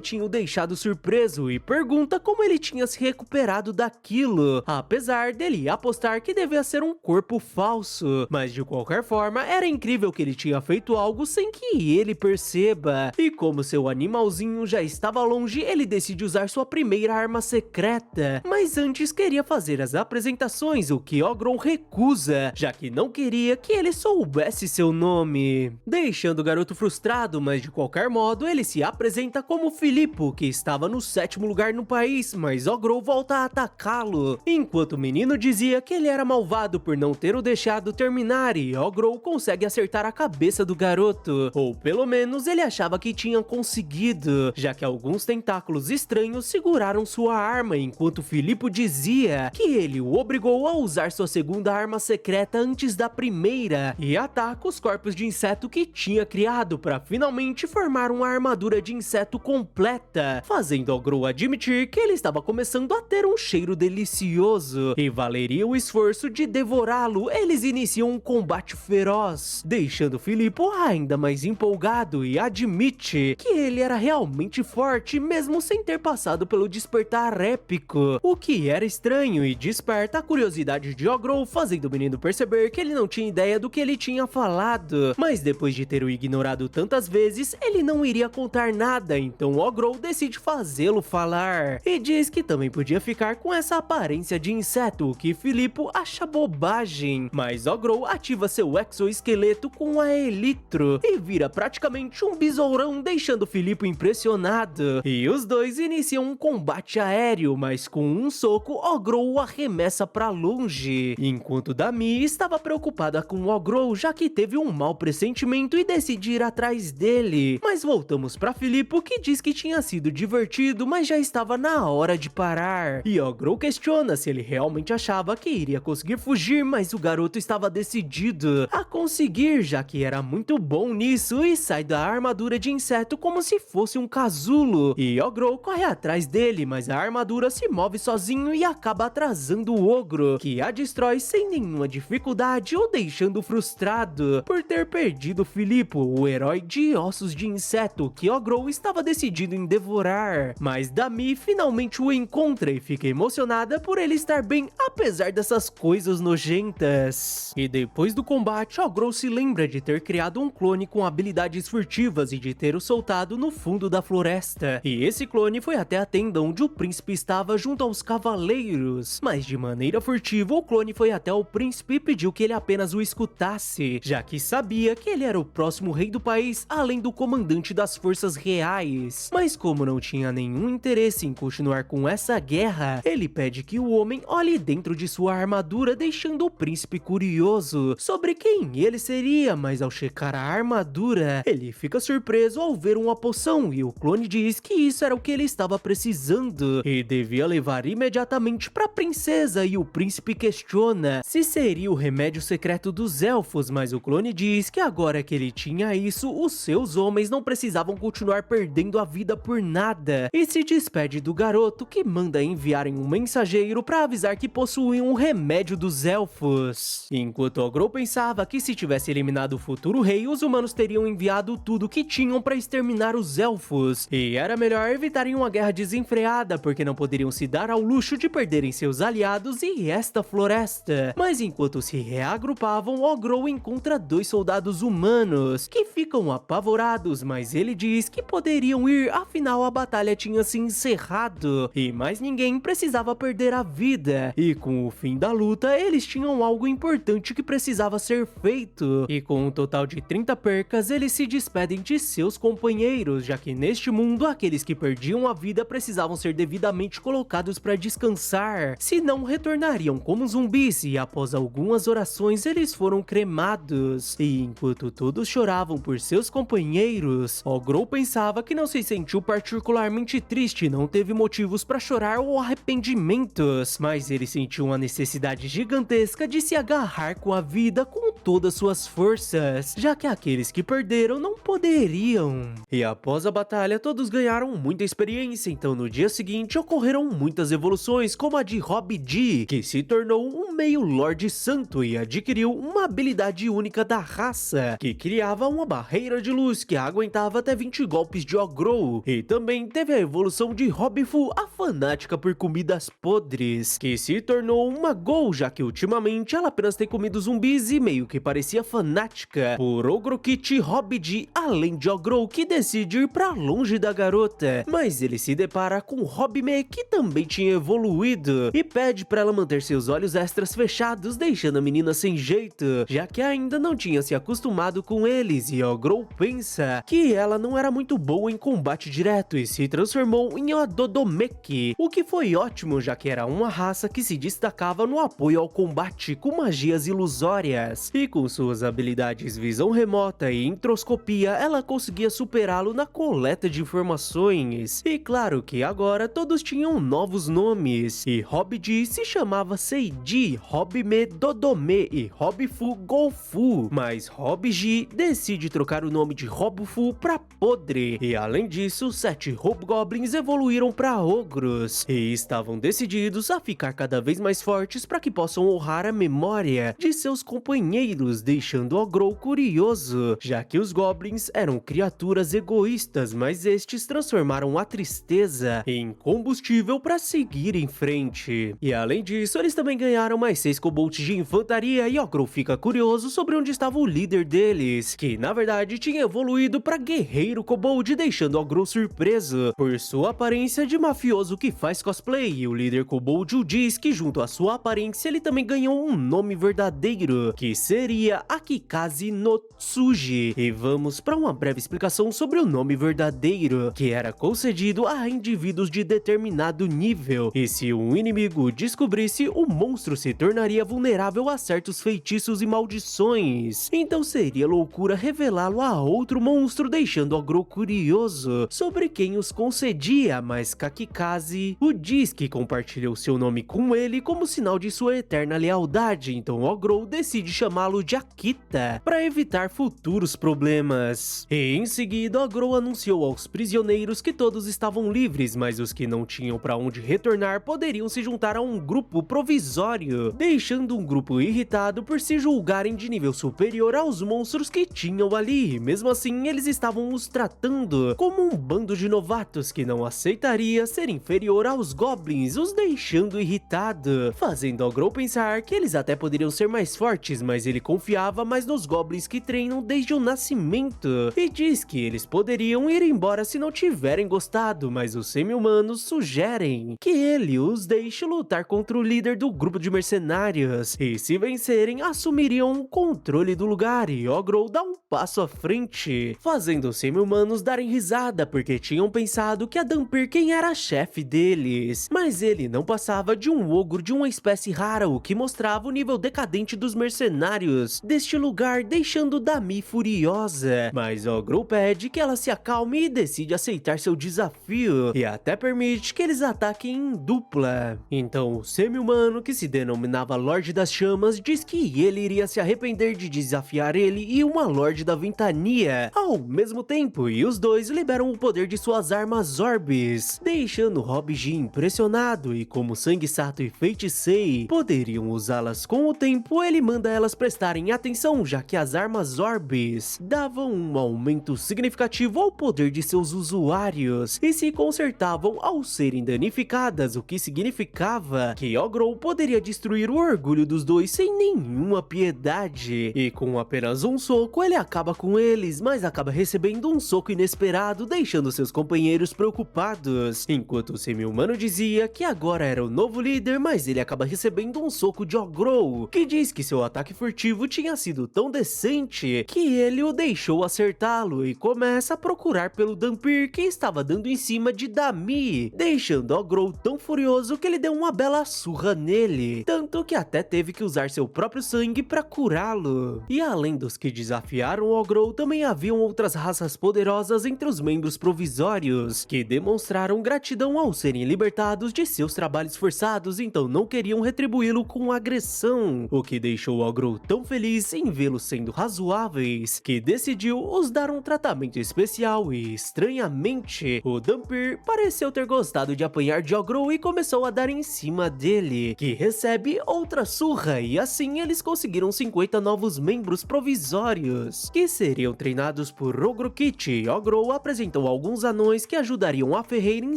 tinha o deixado surpreso e pergunta como ele tinha se recuperado daquilo, apesar dele apostar que devia ser um corpo falso. Mas de qualquer forma, era incrível que ele tinha feito algo sem que ele perceba. E como seu animalzinho já estava longe, ele decide usar sua primeira arma secreta, mas antes queria fazer as apresentações, o que Ogro recusa, já que não queria que ele soubesse seu nome, deixando o garoto frustrado. Mas de qualquer modo, ele se apresenta como Filippo, que estava no 7º lugar no país, mas Ogro volta a atacá-lo, enquanto o menino dizia que ele era malvado por não ter o deixado terminar, e Ogro consegue acertar a cabeça do garoto, ou pelo menos ele achava que tinha conseguido, já que alguns tentáculos estranhos seguraram sua arma, enquanto Filippo dizia que ele o obrigou a usar sua segunda arma secreta antes da primeira, e ataca os corpos de inseto que tinha criado para finalmente formar uma armadura de inseto completa, fazendo Ogro admitir que ele estava começando a ter um cheiro delicioso e valeria o esforço de devorá-lo. Eles iniciam um combate feroz, deixando Filippo ainda mais empolgado e admite que ele era realmente forte mesmo sem ter passado pelo despertar épico, o que era estranho e desperta a curiosidade de Ogro, fazendo o menino perceber que ele não tinha ideia do que ele tinha falado, mas depois de ter o ignorado tantas vezes, ele não iria contar nada, então Ogro decide fazê-lo falar e diz que também podia ficar com essa aparência de inseto, o que Filippo acha bobagem. Mas Ogrou ativa seu exoesqueleto com a Elitro e vira praticamente um besourão, deixando Filippo impressionado. E os dois iniciam um combate aéreo, mas com um soco, Ogrou o arremessa pra longe. Enquanto Dami estava preocupada com Ogrou, já que teve um mau pressentimento e decide ir atrás dele. Mas voltamos pra Filippo, que diz que tinha sido divertido, mas já estava na hora de parar. E Ogrou questiona se ele realmente achava que iria conseguir fugir, mas o garoto estava decidido a conseguir, já que era muito bom nisso, e sai da armadura de inseto como se fosse um casulo. E Ogrou corre atrás dele, mas a armadura se move sozinho e acaba atrasando o ogro, que a destrói sem nenhuma dificuldade, o deixando frustrado por ter perdido Filippo, o herói de ossos de inseto que Ogrou estava decidido em devorar. Mas Dami finalmente o encontra e fica emocionada por ele estar bem, apesar dessas coisas nojentas. E depois do combate, Ogrou se lembra de ter criado um clone com habilidades furtivas e de ter o soltado no fundo da floresta. E esse clone foi até a tenda onde o príncipe estava junto aos cavaleiros. Mas de maneira furtiva, o clone foi até o príncipe e pediu que ele apenas o escutasse, já que sabia que ele era o próximo rei do país, além do comandante das forças reais. Mas como não tinha nenhum interesse em continuar com essa guerra, ele pede que o homem olhe dentro de sua armadura, deixando o príncipe curioso sobre quem ele seria. Mas ao checar a armadura, ele fica surpreso ao ver uma poção, e o clone diz que isso era o que ele estava precisando e devia levar imediatamente para a princesa. E o príncipe questiona se seria o remédio secreto dos elfos, mas o clone diz que agora que ele tinha isso, os seus homens não precisavam continuar perdendo a vida por nada, e se despede do garoto, que manda enviarem um mensageiro para avisar que possuem um remédio dos elfos. Enquanto Ogrou pensava que se tivesse eliminado o futuro rei, os humanos teriam enviado tudo que tinham para exterminar os elfos, e era melhor evitarem uma guerra desenfreada, porque não poderiam se dar ao luxo de perderem seus aliados e esta floresta. Mas enquanto se reagrupavam, Ogrou encontra dois soldados humanos que ficam apavorados, mas ele diz que poderiam ir, afinal a batalha tinha se encerrado e mais ninguém precisava perder a vida. E com o fim da luta, eles tinham algo importante que precisava ser feito. E com um total de 30 percas, eles se despedem de seus companheiros, já que neste mundo, aqueles que perdiam a vida precisavam ser devidamente colocados para descansar, senão retornariam como zumbis, e após algumas orações, eles foram cremados. E enquanto todos choravam por seus companheiros, Ogrou pensava que não se sentiu particularmente triste, não teve motivos para chorar ou arrependimentos, mas ele sentiu uma necessidade gigantesca de se agarrar com a vida com todas suas forças, já que aqueles que perderam não poderiam. E após a batalha, todos ganharam muita experiência, então no dia seguinte ocorreram muitas evoluções, como a de Hobby D, que se tornou um meio Lorde Santo e adquiriu uma habilidade única da raça, que criava uma barreira de luz que aguentava até 20 golpes de Ogrou. E também teve a evolução de Hobbyfu, a fanática por comidas podres, que se tornou uma Ghoul, já que ultimamente ela apenas tem comido zumbis e meio que parecia fanática por Ogrokit Hobby D, além de Ogrou, que decide ir pra longe da garota. Mas ele se depara com Hobbyme, que também tinha evoluído, e pede pra ela manter seus olhos extras fechados, deixando a menina sem jeito, já que ainda não tinha se acostumado com eles. E Ogrou pensa que ela não era muito boa em combate direto e se transformou em uma Dodomeki, o que foi ótimo, já que era uma raça que se destacava no apoio ao combate com magias ilusórias, e com suas habilidades visão remota e introscopia, ela conseguia superá-lo na coleta de informações. E claro que agora todos tinham novos nomes, e Hobby D se chamava Seiji, Hobbyme Dodome e Hobbyfu Golfu, mas Hobby G decide trocar o nome de Hobbyfu pra Podre. E além disso, 7 Hobgoblins evoluíram pra ogros e estavam decididos a ficar cada vez mais fortes para que possam honrar a memória de seus companheiros, deixando Ogrou curioso, já que os goblins eram criaturas egoístas, mas estes transformaram a tristeza em combustível para seguir em frente. E além disso, eles também ganharam mais 6 kobolds de infantaria, e Ogrou fica curioso sobre onde estava o líder deles, que na verdade tinha evoluído para guerreiro kobold, deixando Ogrou surpreso por sua aparência de mafioso que faz cosplay. E o líder kobold diz que junto à sua aparência ele também ganhou um nome verdadeiro, que seria Akikaze no Tsuji. E vamos para uma breve explicação sobre o nome verdadeiro, que era concedido a indivíduos de determinado nível, e se um inimigo descobrisse, o monstro se tornaria vulnerável a certos feitiços e maldições. Então seria loucura revelá-lo a outro monstro, deixando Ogrou curioso sobre quem os concedia, mas Kakikaze o diz que compartilhou seu nome com ele como sinal de sua eterna lealdade, então Ogrou decide chamá-lo de Akita para evitar futuros problemas. E em seguida Ogrou anunciou aos prisioneiros que todos estavam livres, mas os que não tinham para onde retornar poderiam se juntar a um grupo provisório, deixando um grupo irritado por se julgarem de nível superior aos monstros que tinham ali. Mesmo assim, eles estavam os tratando como um bando de novatos que não aceitaria ser inferior aos goblins, os deixando irritado, fazendo Ogrou pensar que eles até poderiam ser mais fortes, mas ele confiava mais nos goblins que treinam desde o nascimento, e diz que eles poderiam ir embora se não tiverem gostado, mas os semi-humanos sugerem que ele os deixe lutar contra o líder do grupo de mercenários, e se vencerem, assumiriam o controle do lugar, e Ogrou dá um passo à frente, fazendo os semi-humanos darem risada, porque tinham pensado que a Dampirken era a chefe deles, mas ele não passava de um ogro de uma espécie rara, o que mostrava o nível decadente dos mercenários deste lugar, deixando Dami furiosa, mas Ogrou pede que ela se acalme e decide aceitar seu desafio, e até permite que eles ataquem em dupla. Então o semi-humano, que se denominava Lorde das Chamas, diz que ele iria se arrepender de desafiar ele e uma Lorde da Ventania ao mesmo tempo, e os dois liberam o poder de suas armas orbes, deixando Hobby impressionado, e como Sangue Sato e Feiticeiro poderiam usá-las com o tempo, ele manda elas prestarem atenção, já que as armas orbes davam um aumento significativo ao poder de seus usuários e se consertavam ao serem danificadas, o que significava que Ogrou poderia destruir o orgulho dos dois sem nenhuma piedade, e com apenas um soco ele acaba com eles, mas acaba recebendo um soco inesperado, deixando seus companheiros preocupados, enquanto o semi-humano dizia que agora era o novo líder, mas ele acaba recebendo um soco de Ogrou, que diz que seu ataque furtivo tinha sido tão decente que ele o deixou acertá-lo, e começa a procurar pelo Dampir, que estava dando em cima de Dami, deixando Ogrou tão furioso que ele deu uma bela surra nele, tanto que até teve que usar seu próprio sangue para curá-lo. E além dos que desafiaram Ogrou, também haviam outras raças poderosas entre os membros provisórios, que demonstraram gratidão ao serem libertados de seus trabalhos forçados, então não queriam retribuí-lo com agressão, o que deixou Ogrou tão feliz em vê-los sendo razoáveis, que decidiu os dar um tratamento especial. E estranhamente, o Dampir pareceu ter gostado de apanhar de Ogrou e começou a dar em cima dele, que recebe outra surra, e assim eles conseguiram 50 novos membros provisórios, que seriam treinados por Ogrokit. Ogrou apresentou alguns anões que ajudariam a Ferreira em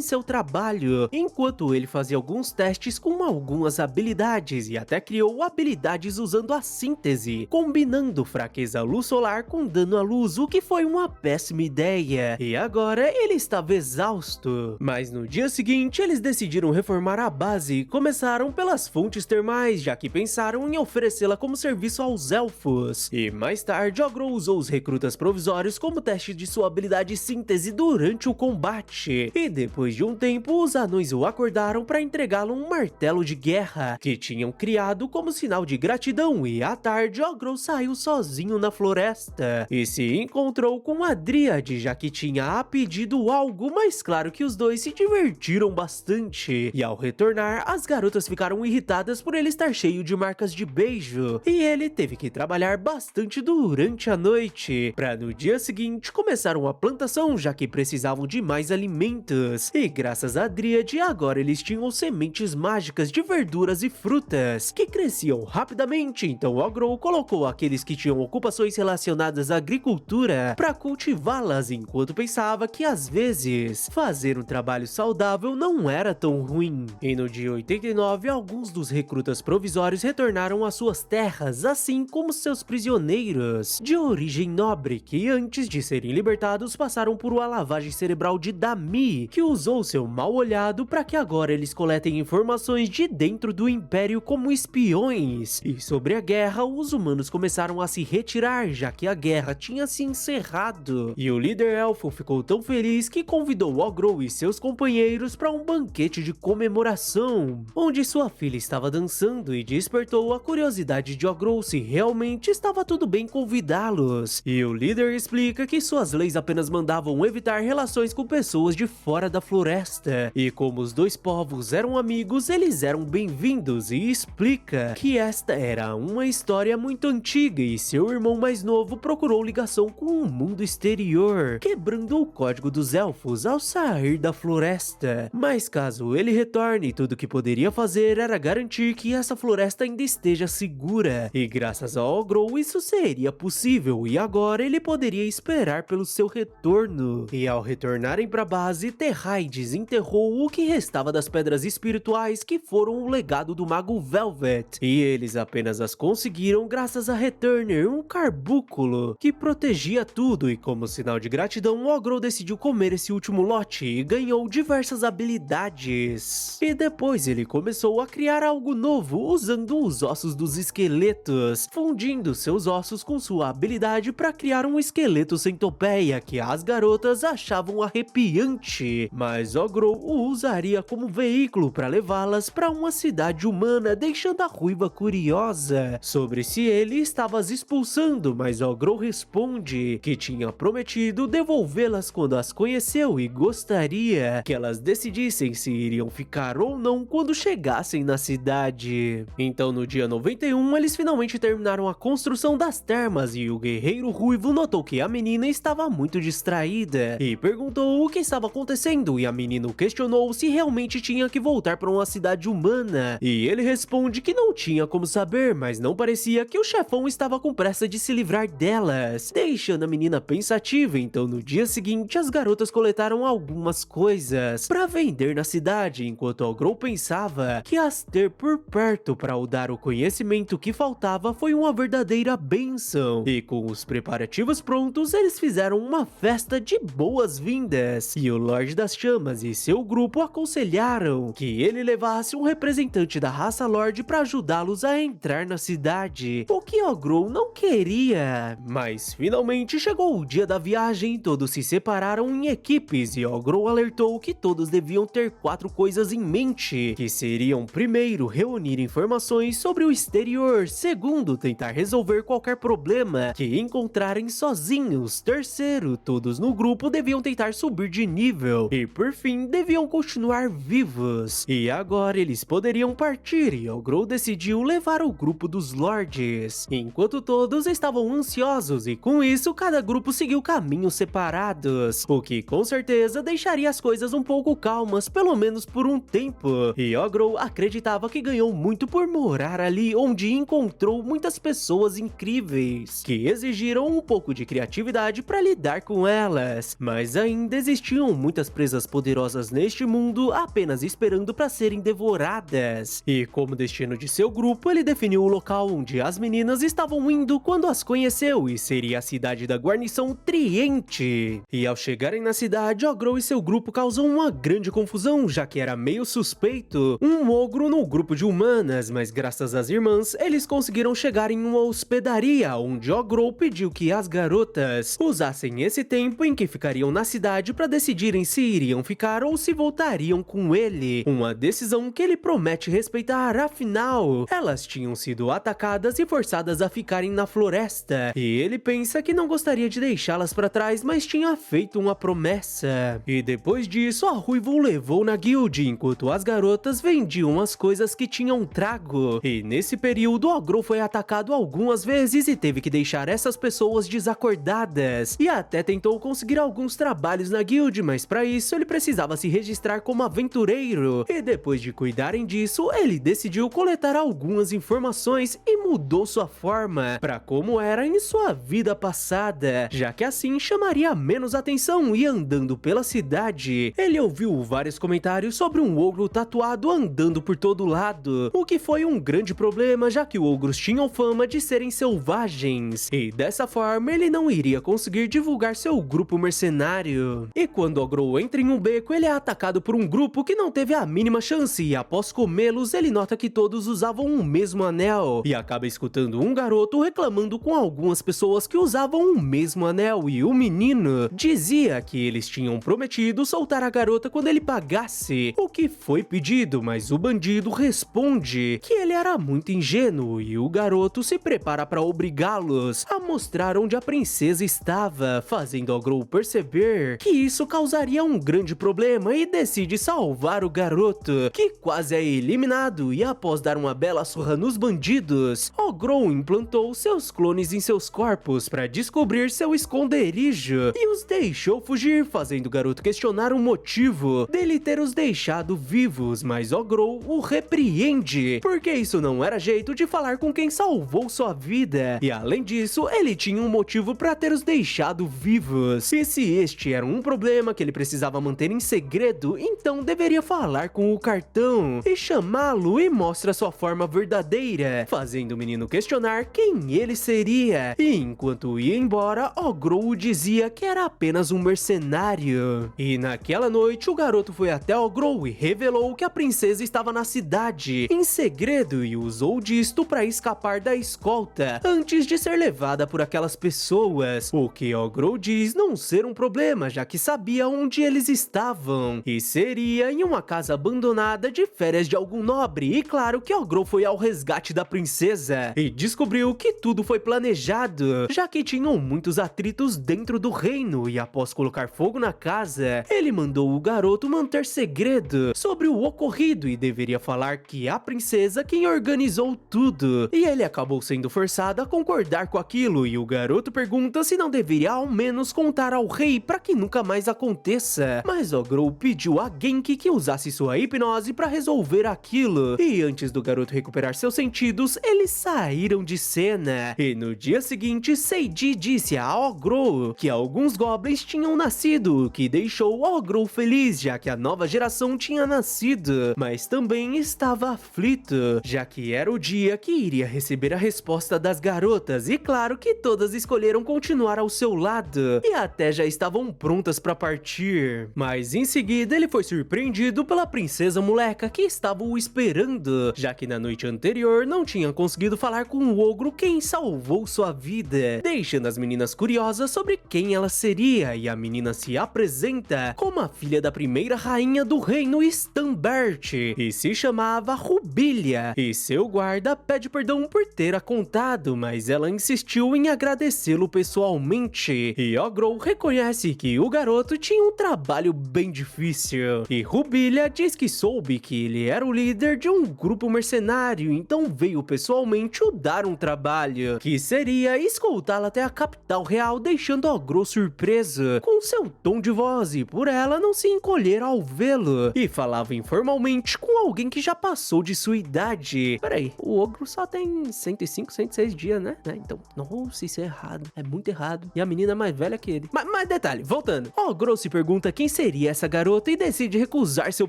seu trabalho, enquanto ele fazia alguns testes com algumas habilidades, e até criou habilidades usando a síntese, combinando fraqueza à luz solar com dano à luz, o que foi uma péssima ideia, e agora ele estava exausto. Mas no dia seguinte eles decidiram reformar a base e começaram pelas fontes termais, já que pensaram em oferecê-la como serviço aos elfos, e mais tarde Ogrou usou os recrutas provisórios como teste de sua habilidade síntese durante o combate, e depois de um tempo os anões o acordaram para entregá-lo um martelo de guerra que tinham criado como sinal de gratidão, e à tarde Ogrou saiu sozinho na floresta e se encontrou com a Dríade, já que tinha pedido algo, mas claro que os dois se divertiram bastante, e ao retornar as garotas ficaram irritadas por ele estar cheio de marcas de beijo, e ele teve que trabalhar bastante durante a noite, para no dia seguinte começar uma plantação, já que precisavam de mais alimentos, e graças à Dríade agora eles tinham sementes mágicas de verduras e frutas que cresciam rapidamente, então Ogrou colocou aqueles que tinham ocupações relacionadas à agricultura para cultivá-las, enquanto pensava que às vezes fazer um trabalho saudável não era tão ruim. E no dia 89 alguns dos recrutas provisórios retornaram às suas terras, assim como seus prisioneiros de origem nobre, que antes de serem libertados passaram por uma lavagem cerebral de Dami, que usou seu mal olhado para que agora agora eles coletem informações de dentro do Império como espiões. E sobre a guerra, os humanos começaram a se retirar, já que a guerra tinha se encerrado. E o líder elfo ficou tão feliz que convidou Ogrou e seus companheiros para um banquete de comemoração, onde sua filha estava dançando, e despertou a curiosidade de Ogrou se realmente estava tudo bem convidá-los. E o líder explica que suas leis apenas mandavam evitar relações com pessoas de fora da floresta, e como os dois povos eram amigos, eles eram bem-vindos, e explica que esta era uma história muito antiga e seu irmão mais novo procurou ligação com o mundo exterior, quebrando o código dos elfos ao sair da floresta. Mas caso ele retorne, tudo que poderia fazer era garantir que essa floresta ainda esteja segura, e graças a Ogrou isso seria possível, e agora ele poderia esperar pelo seu retorno. E ao retornarem para a base, Terrai desenterrou o que restava das pedras espirituais que foram o legado do mago Velvet, e eles apenas as conseguiram graças a Returner, um carbúnculo que protegia tudo, e como sinal de gratidão, Ogrou decidiu comer esse último lote e ganhou diversas habilidades. E depois ele começou a criar algo novo usando os ossos dos esqueletos, fundindo seus ossos com sua habilidade para criar um esqueleto centopeia que as garotas achavam arrepiante, mas Ogrou o usaria como veículo para levá-las para uma cidade humana, deixando a ruiva curiosa sobre se ele estava as expulsando, mas Ogrou responde que tinha prometido devolvê-las quando as conheceu e gostaria que elas decidissem se iriam ficar ou não quando chegassem na cidade. Então no dia 91 eles finalmente terminaram a construção das termas, e o guerreiro ruivo notou que a menina estava muito distraída e perguntou o que estava acontecendo, e a menina questionou se realmente tinha que voltar para uma cidade humana, e ele responde que não tinha como saber, mas não parecia que o chefão estava com pressa de se livrar delas, deixando a menina pensativa. Então no dia seguinte as garotas coletaram algumas coisas para vender na cidade, enquanto Ogrou pensava que as ter por perto para o dar o conhecimento que faltava foi uma verdadeira bênção. E com os preparativos prontos, eles fizeram uma festa de boas-vindas, e o Lorde das Chamas e seu grupo aconselharam que ele levasse um representante da raça Lorde para ajudá-los a entrar na cidade, o que Ogrou não queria. Mas finalmente chegou o dia da viagem, todos se separaram em equipes, e Ogrou alertou que todos deviam ter 4 coisas em mente, que seriam: primeiro, reunir informações sobre o exterior; segundo, tentar resolver qualquer problema que encontrarem sozinhos; terceiro, todos no grupo deviam tentar subir de nível; e por fim, deviam continuar vivos. E agora eles poderiam partir, e Ogrou decidiu levar o grupo dos Lordes, enquanto todos estavam ansiosos, e com isso cada grupo seguiu caminhos separados, o que com certeza deixaria as coisas um pouco calmas, pelo menos por um tempo. E Ogrou acreditava que ganhou muito por morar ali, onde encontrou muitas pessoas incríveis que exigiram um pouco de criatividade para lidar com elas, mas ainda existiam muitas presas poderosas neste mundo apenas esperando para serem devoradas. E como destino de seu grupo, ele definiu o local onde as meninas estavam indo quando as conheceu, e seria a cidade da guarnição Triente. E ao chegarem na cidade, Ogrou e seu grupo causam uma grande confusão, já que era meio suspeito um ogro no grupo de humanas, mas graças às irmãs, eles conseguiram chegar em uma hospedaria, onde Ogrou pediu que as garotas usassem esse tempo em que ficariam na cidade para decidirem se iriam ficar ou se voltariam com ele, uma decisão que ele promete respeitar, afinal, elas tinham sido atacadas e forçadas a ficarem na floresta, e ele pensa que não gostaria de deixá-las para trás, mas tinha feito uma promessa. E depois disso, a Ruiva o levou na guild, enquanto as garotas vendiam as coisas que tinham trago, e nesse período, Ogrou foi atacado algumas vezes e teve que deixar essas pessoas desacordadas, e até tentou conseguir alguns trabalhos na guild, mas para isso ele precisava se registrar como aventureiro, e depois de cuidarem disso, ele decidiu coletar algumas informações e mudou sua forma para como era em sua vida passada, já que assim chamaria menos atenção. E andando pela cidade, ele ouviu vários comentários sobre um ogro tatuado andando por todo lado, o que foi um grande problema, já que ogros tinham fama de serem selvagens, e dessa forma ele não iria conseguir divulgar seu grupo mercenário. E quando Ogrou entra em um beco, ele é atacado por um grupo que não teve a mínima chance e após comê-los ele nota que todos usavam o mesmo anel e acaba escutando um garoto reclamando com algumas pessoas que usavam o mesmo anel e o menino dizia que eles tinham prometido soltar a garota quando ele pagasse o que foi pedido, mas o bandido responde que ele era muito ingênuo e o garoto se prepara para obrigá-los a mostrar onde a princesa estava, fazendo Ogrou perceber que isso causaria um grande problema e decide salvar o garoto, que quase é eliminado, e após dar uma bela surra nos bandidos, Ogrou implantou seus clones em seus corpos para descobrir seu esconderijo e os deixou fugir, fazendo o garoto questionar o motivo dele ter os deixado vivos, mas Ogrou o repreende, porque isso não era jeito de falar com quem salvou sua vida, e além disso, ele tinha um motivo para ter os deixado vivos, e se este era um problema que ele precisava manter em segredo, então deveria falar com o cartão e chamá-lo e mostra sua forma verdadeira, fazendo o menino questionar quem ele seria, e enquanto ia embora, Ogrou dizia que era apenas um mercenário. E naquela noite, o garoto foi até Ogrou e revelou que a princesa estava na cidade, em segredo, e usou disto para escapar da escolta, antes de ser levada por aquelas pessoas, o que Ogrou diz não ser um problema, já que sabia onde eles estavam, e seria em uma casa abandonada de férias de algum nobre, e claro que Ogrou foi ao resgate da princesa, e descobriu que tudo foi planejado, já que tinham muitos atritos dentro do reino, e após colocar fogo na casa, ele mandou o garoto manter segredo sobre o ocorrido e deveria falar que a princesa quem organizou tudo, e ele acabou sendo forçado a concordar com aquilo, e o garoto pergunta se não deveria ao menos contar ao rei para que nunca mais aconteça, mas Ogrou pediu a Genki que usasse sua hipnose para resolver aquilo, e antes do garoto recuperar seus sentidos, eles saíram de cena, e no dia seguinte, Seiji disse a Ogrou que alguns goblins tinham nascido, o que deixou Ogrou feliz, já que a nova geração tinha nascido, mas também estava aflito, já que era o dia que iria receber a resposta das garotas, e claro que todas escolheram continuar ao seu lado, e até já estavam prontas para partir, mas em seguida ele foi surpreendido pela princesa moleca que estava o esperando, já que na noite anterior não tinha conseguido falar com o ogro quem salvou sua vida, deixando as meninas curiosas sobre quem ela seria, e a menina se apresenta como a filha da primeira rainha do reino Stambert, e se chamava Rubilia, e seu guarda pede perdão por ter a contado, mas ela insistiu em agradecê-lo pessoalmente, e Ogrou reconhece que o garoto tinha um trabalho bem difícil, e Rubilia diz que soube que ele era o líder de um grupo mercenário, então veio pessoalmente o dar um trabalho, que seria escoltá-la até a capital real, deixando Ogrou surpreso com seu tom de voz e por ela não se encolher ao vê-lo, e falava informalmente com alguém que já passou de sua idade. Peraí, o ogro só tem 105, 106 dias, né? Então, nossa, isso é errado, é muito errado, e a menina é mais velha que ele. Mas detalhe, voltando, Ogrou se pergunta quem seria essa garota e decide recusar seu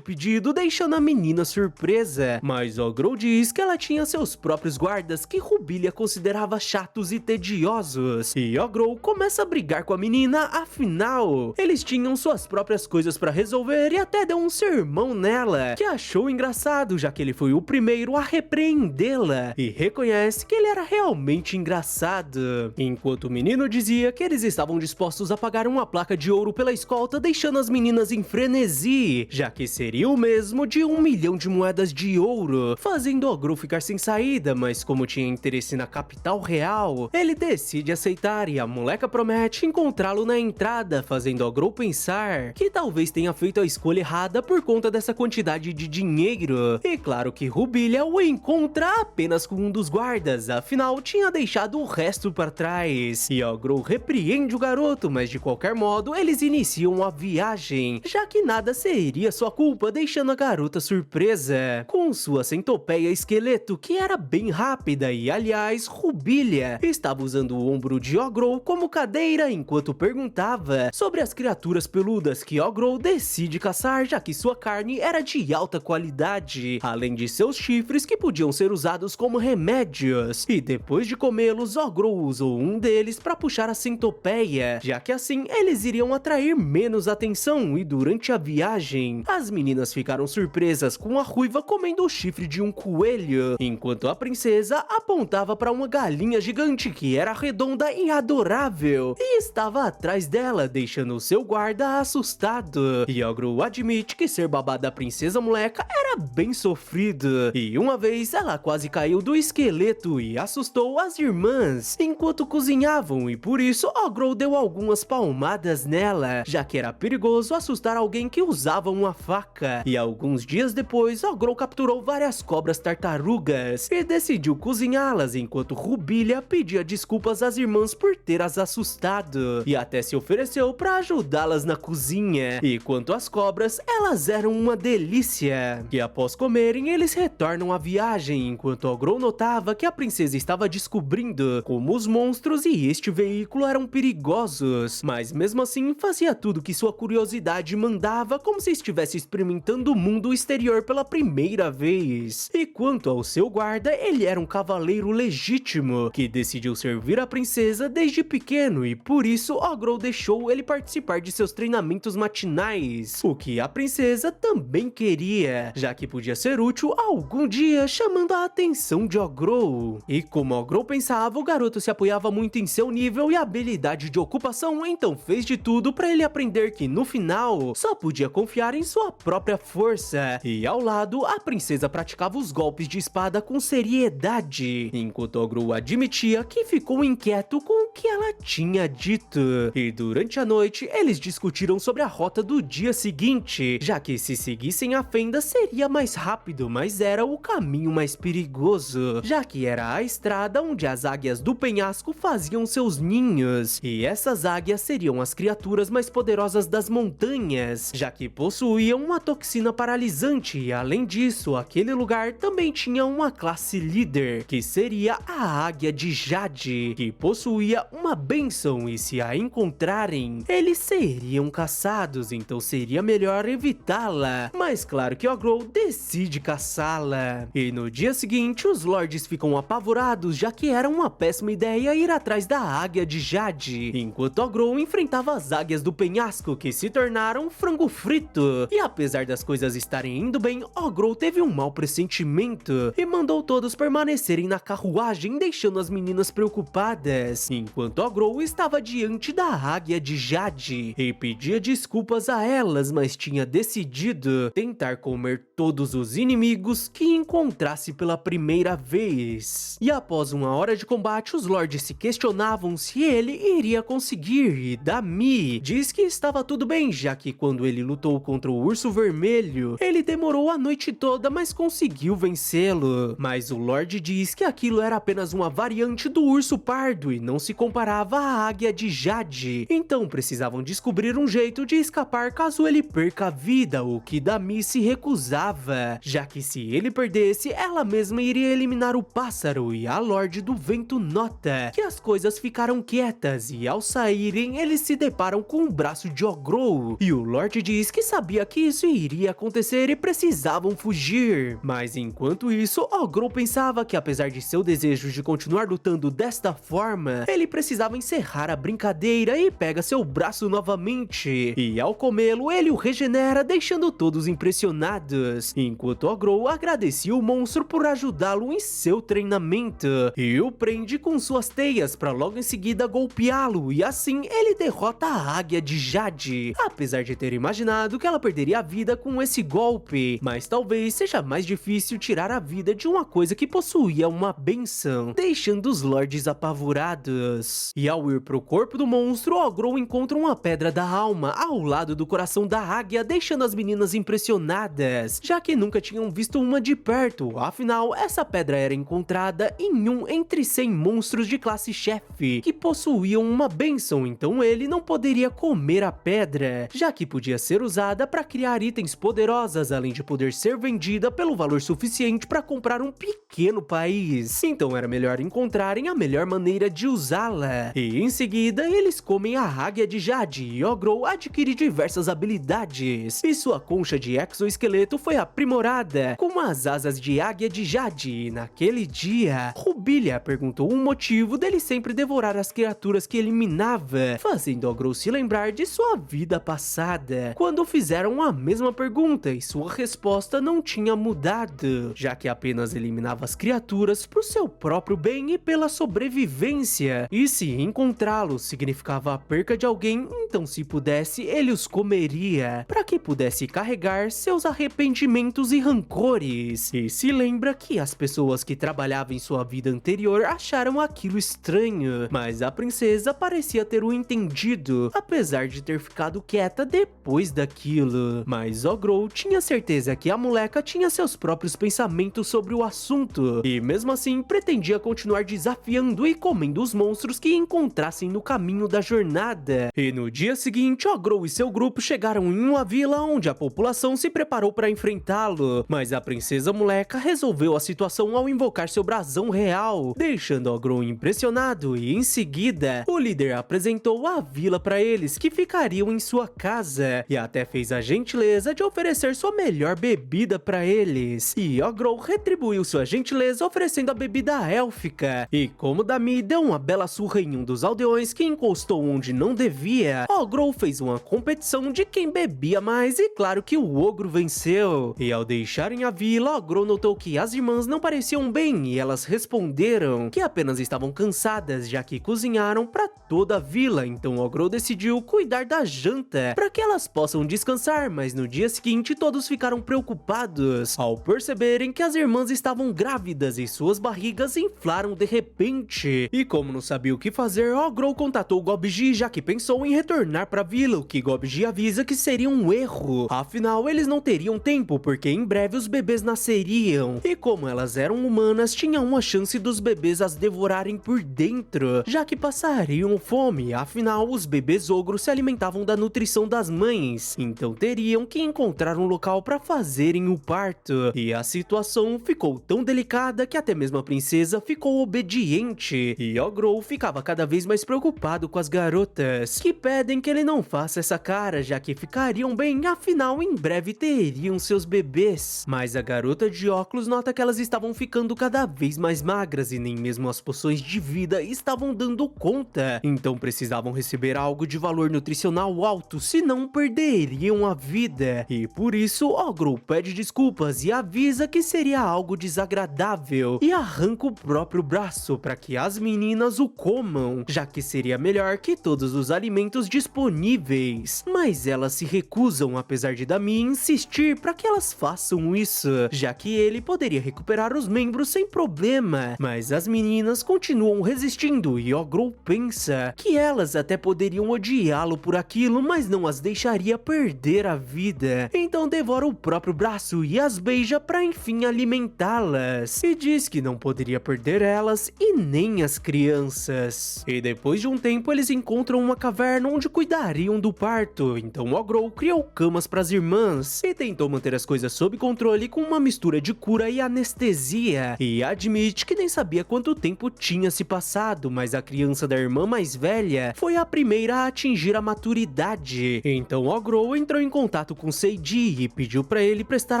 pedido, deixando a menina surpresa, mas Ogrou diz que ela tinha seus próprios guardas que Rubilia considerava chatos e tediosos, e Ogrou começa a brigar com a menina, afinal, eles tinham suas próprias coisas pra resolver e até deu um sermão nela, que achou engraçado, já que ele foi o primeiro a repreendê-la, e reconhece que ele era realmente engraçado, enquanto o menino dizia que eles estavam dispostos a pagar uma placa de ouro pela escolta, deixando as meninas em frenesi, já que seria o mesmo de 1 milhão de moedas de ouro, fazendo Ogrou ficar sem saída, mas como tinha interesse na capital real, ele decide aceitar e a moleca promete encontrá-lo na entrada, fazendo Ogrou pensar que talvez tenha feito a escolha errada por conta dessa quantidade de dinheiro, e claro que Rubilia o encontra apenas com um dos guardas, afinal tinha deixado o resto para trás, e Ogrou repreende o garoto, mas de qualquer modo eles iniciam a viagem, já que nada seria sua culpa, deixando a garota surpresa com sua centopeia esqueleto, que era bem rápida, e aliás, Rubilia estava usando o ombro de Ogrou como cadeira enquanto perguntava sobre as criaturas peludas que Ogrou decide caçar, já que sua carne era de alta qualidade, além de seus chifres que podiam ser usados como remédios, e depois de comê-los, Ogrou usou um deles para puxar a centopeia, já que assim eles iriam atrair menos atenção, e durante a viagem, As meninas ficaram surpresas com a ruiva comendo o chifre de um coelho, enquanto a princesa apontava para uma galinha gigante que era redonda e adorável, e estava atrás dela, deixando o seu guarda assustado. E Ogro admite que ser babá da princesa moleca era bem sofrido, e uma vez ela quase caiu do esqueleto e assustou as irmãs enquanto cozinhavam, e por isso Ogro deu algumas palmadas nela, já que era perigoso assustar alguém que usava uma faca. E alguns dias depois, Ogro capturou várias cobras tartarugas e decidiu cozinhá-las, enquanto Rubilia pedia desculpas às irmãs por ter as assustado, e até se ofereceu para ajudá-las na cozinha. E quanto às cobras, elas eram uma delícia. E após comerem, eles retornam à viagem, enquanto Ogro notava que a princesa estava descobrindo como os monstros e este veículo eram perigosos, mas mesmo assim fazia tudo que sua curiosidade mandava, como se estivesse experimentando o mundo exterior pela primeira vez. E quanto ao seu guarda, ele era um cavaleiro legítimo, que decidiu servir a princesa desde pequeno, e por isso Ogro deixou ele participar de seus treinamentos matinais, o que a princesa também queria, já que podia ser útil algum dia, chamando a atenção de Ogro. E como Ogro pensava, o garoto se apoiava muito em seu nível e habilidade de ocupação, então fez de tudo para ele aprender que no final só podia confiar em sua própria força. E ao lado, a princesa praticava os golpes de espada com seriedade, enquanto Ogro admitia que ficou inquieto com o que ela tinha dito. E durante a noite, eles discutiram sobre a rota do dia seguinte, já que se seguissem a fenda seria mais rápido, mas era o caminho mais perigoso, já que era a estrada onde as águias do penhasco faziam seus ninhos, e essas águias seriam as criaturas mais poderosas das montanhas, já que possuíam uma toxina paralisante, e além disso, aquele lugar também tinha uma classe líder, que seria a Águia de Jade, que possuía uma bênção, e se a encontrarem, eles seriam caçados, então seria melhor evitá-la. Mas claro que Ogro decide caçá-la. E no dia seguinte, os lords ficam apavorados, já que era uma péssima ideia ir atrás da Águia de Jade, enquanto Ogro enfrentava as águias do penhasco, que se tornaram frango frito. E apesar das coisas estarem indo bem, Ogro teve um mau pressentimento e mandou todos permanecerem na carruagem, deixando as meninas preocupadas, enquanto Ogro estava diante da Águia de Jade e pedia desculpas a elas, mas tinha decidido tentar comer todos os inimigos que encontrasse pela primeira vez. E após uma hora de combate, os lords se questionavam se ele iria conseguir, e Dami diz que estava tudo bem, já que quando ele lutou contra o urso vermelho, ele demorou a noite toda, mas conseguiu vencê-lo. Mas o Lorde diz que aquilo era apenas uma variante do urso pardo e não se comparava à Águia de Jade, então precisavam descobrir um jeito de escapar caso ele perca a vida, o que Dami se recusava, já que se ele perdesse, ela mesma iria eliminar o pássaro. E a Lorde do Vento nota que as coisas ficaram quietas, e ao saírem, eles se deparam com o braço de Ogro, e o Lorde diz que sabia que isso iria acontecer e precisavam fugir. Mas enquanto isso, Ogro pensava que apesar de seu desejo de continuar lutando desta forma, ele precisava encerrar a brincadeira e pega seu braço novamente, e ao comê-lo, ele o regenera, deixando todos impressionados, enquanto Ogro agradecia o monstro por ajudá-lo em seu treinamento, e o prende com suas teias para logo em seguida golpeá-lo, e assim ele derrota a Águia de Jade, apesar de ter imaginado que ela perderia a vida com esse golpe, mas talvez seja mais difícil tirar a vida de uma coisa que possuía uma benção, deixando os lords apavorados. E ao ir pro corpo do monstro, Ogro encontra uma pedra da alma ao lado do coração da águia, deixando as meninas impressionadas, já que nunca tinham visto uma de perto. Afinal, essa pedra era encontrada em um entre 100 monstros de classe chefe que possuíam uma bênção, então ele não poderia comer a pedra, já que podia ser usada para criar itens poderosas, além de poder ser vendida pelo valor suficiente para comprar um pequeno país. Então era melhor encontrarem a melhor maneira de usá-la. E em seguida, eles comem a Águia de Jade, e Ogro adquire diversas habilidades, e sua concha de exoesqueleto foi aprimorada com as asas de Águia de Jade. E naquele dia, Rubilia perguntou o motivo dele sempre devorar as criaturas que eliminava, fazendo Ogro se lembrar de sua vida passada, quando fizeram fizeram a mesma pergunta e sua resposta não tinha mudado, já que apenas eliminava as criaturas pro seu próprio bem e pela sobrevivência. E se encontrá-los significava a perca de alguém, então se pudesse, ele os comeria, para que pudesse carregar seus arrependimentos e rancores. E se lembra que as pessoas que trabalhavam em sua vida anterior acharam aquilo estranho, mas a princesa parecia ter o entendido, apesar de ter ficado quieta depois daquilo. Mas Ogrou tinha certeza que a moleca tinha seus próprios pensamentos sobre o assunto, e mesmo assim pretendia continuar desafiando e comendo os monstros que encontrassem no caminho da jornada. E no dia seguinte, Ogrou e seu grupo chegaram em uma vila onde a população se preparou para enfrentá-lo, mas a princesa moleca resolveu a situação ao invocar seu brasão real, deixando Ogrou impressionado, e em seguida, o líder apresentou a vila para eles que ficariam em sua casa, e até fez a gentileza de oferecer sua melhor bebida para eles. E Ogrou retribuiu sua gentileza oferecendo a bebida élfica, e como Dami deu uma bela surra em um dos aldeões que encostou onde não devia, Ogrou fez uma competição de quem bebia mais e claro que o ogro venceu. E ao deixarem a vila, Ogrou notou que as irmãs não pareciam bem e elas responderam que apenas estavam cansadas, já que cozinharam para toda a vila, então Ogrou decidiu cuidar da janta para que elas possam descansar, mas no dia seguinte todos ficaram preocupados ao perceberem que as irmãs estavam grávidas e suas barrigas inflaram de repente. E como não sabia o que fazer, Ogrou contatou Gobji, já que pensou em retornar para a vila, o que Gobji avisa que seria um erro, afinal eles não teriam tempo porque em breve os bebês nasceriam, e como elas eram humanas, tinha uma chance dos bebês as devorarem por dentro, já que passariam fome, afinal os bebês ogros se alimentavam da nutrição das mães, então teriam que encontrar um local para fazerem o parto. E a situação ficou tão delicada que até mesmo a princesa ficou obediente, e Ogrou ficava cada vez mais preocupado com as garotas, que pedem que ele não faça essa cara, já que ficariam bem, afinal em breve teriam seus bebês. Mas a garota de óculos nota que elas estavam ficando cada vez mais magras e nem mesmo as poções de vida estavam dando conta, então precisavam receber algo de valor nutricional alto, senão perderiam a vida. E por isso Ogrou pede desculpas e avisa que seria algo desagradável e arranca o próprio braço para que as meninas o comam, já que seria melhor que todos os alimentos disponíveis. Mas elas se recusam, apesar de Dami insistir para que elas façam isso, já que ele poderia recuperar os membros sem problema. Mas as meninas continuam resistindo e Ogrou pensa que elas até poderiam odiá-lo por aquilo, mas não as deixaria perder a vida. Então devora o próprio braço e as beija para enfim alimentá-las, e diz que não poderia perder elas e nem as crianças. E depois de um tempo eles encontram uma caverna onde cuidariam do parto, então Ogrou criou camas para as irmãs e tentou manter as coisas sob controle com uma mistura de cura e anestesia, e admite que nem sabia quanto tempo tinha se passado, mas a criança da irmã mais velha foi a primeira a atingir a maturidade. Então Ogrou entrou em contato com Seiji e pediu para ele prestar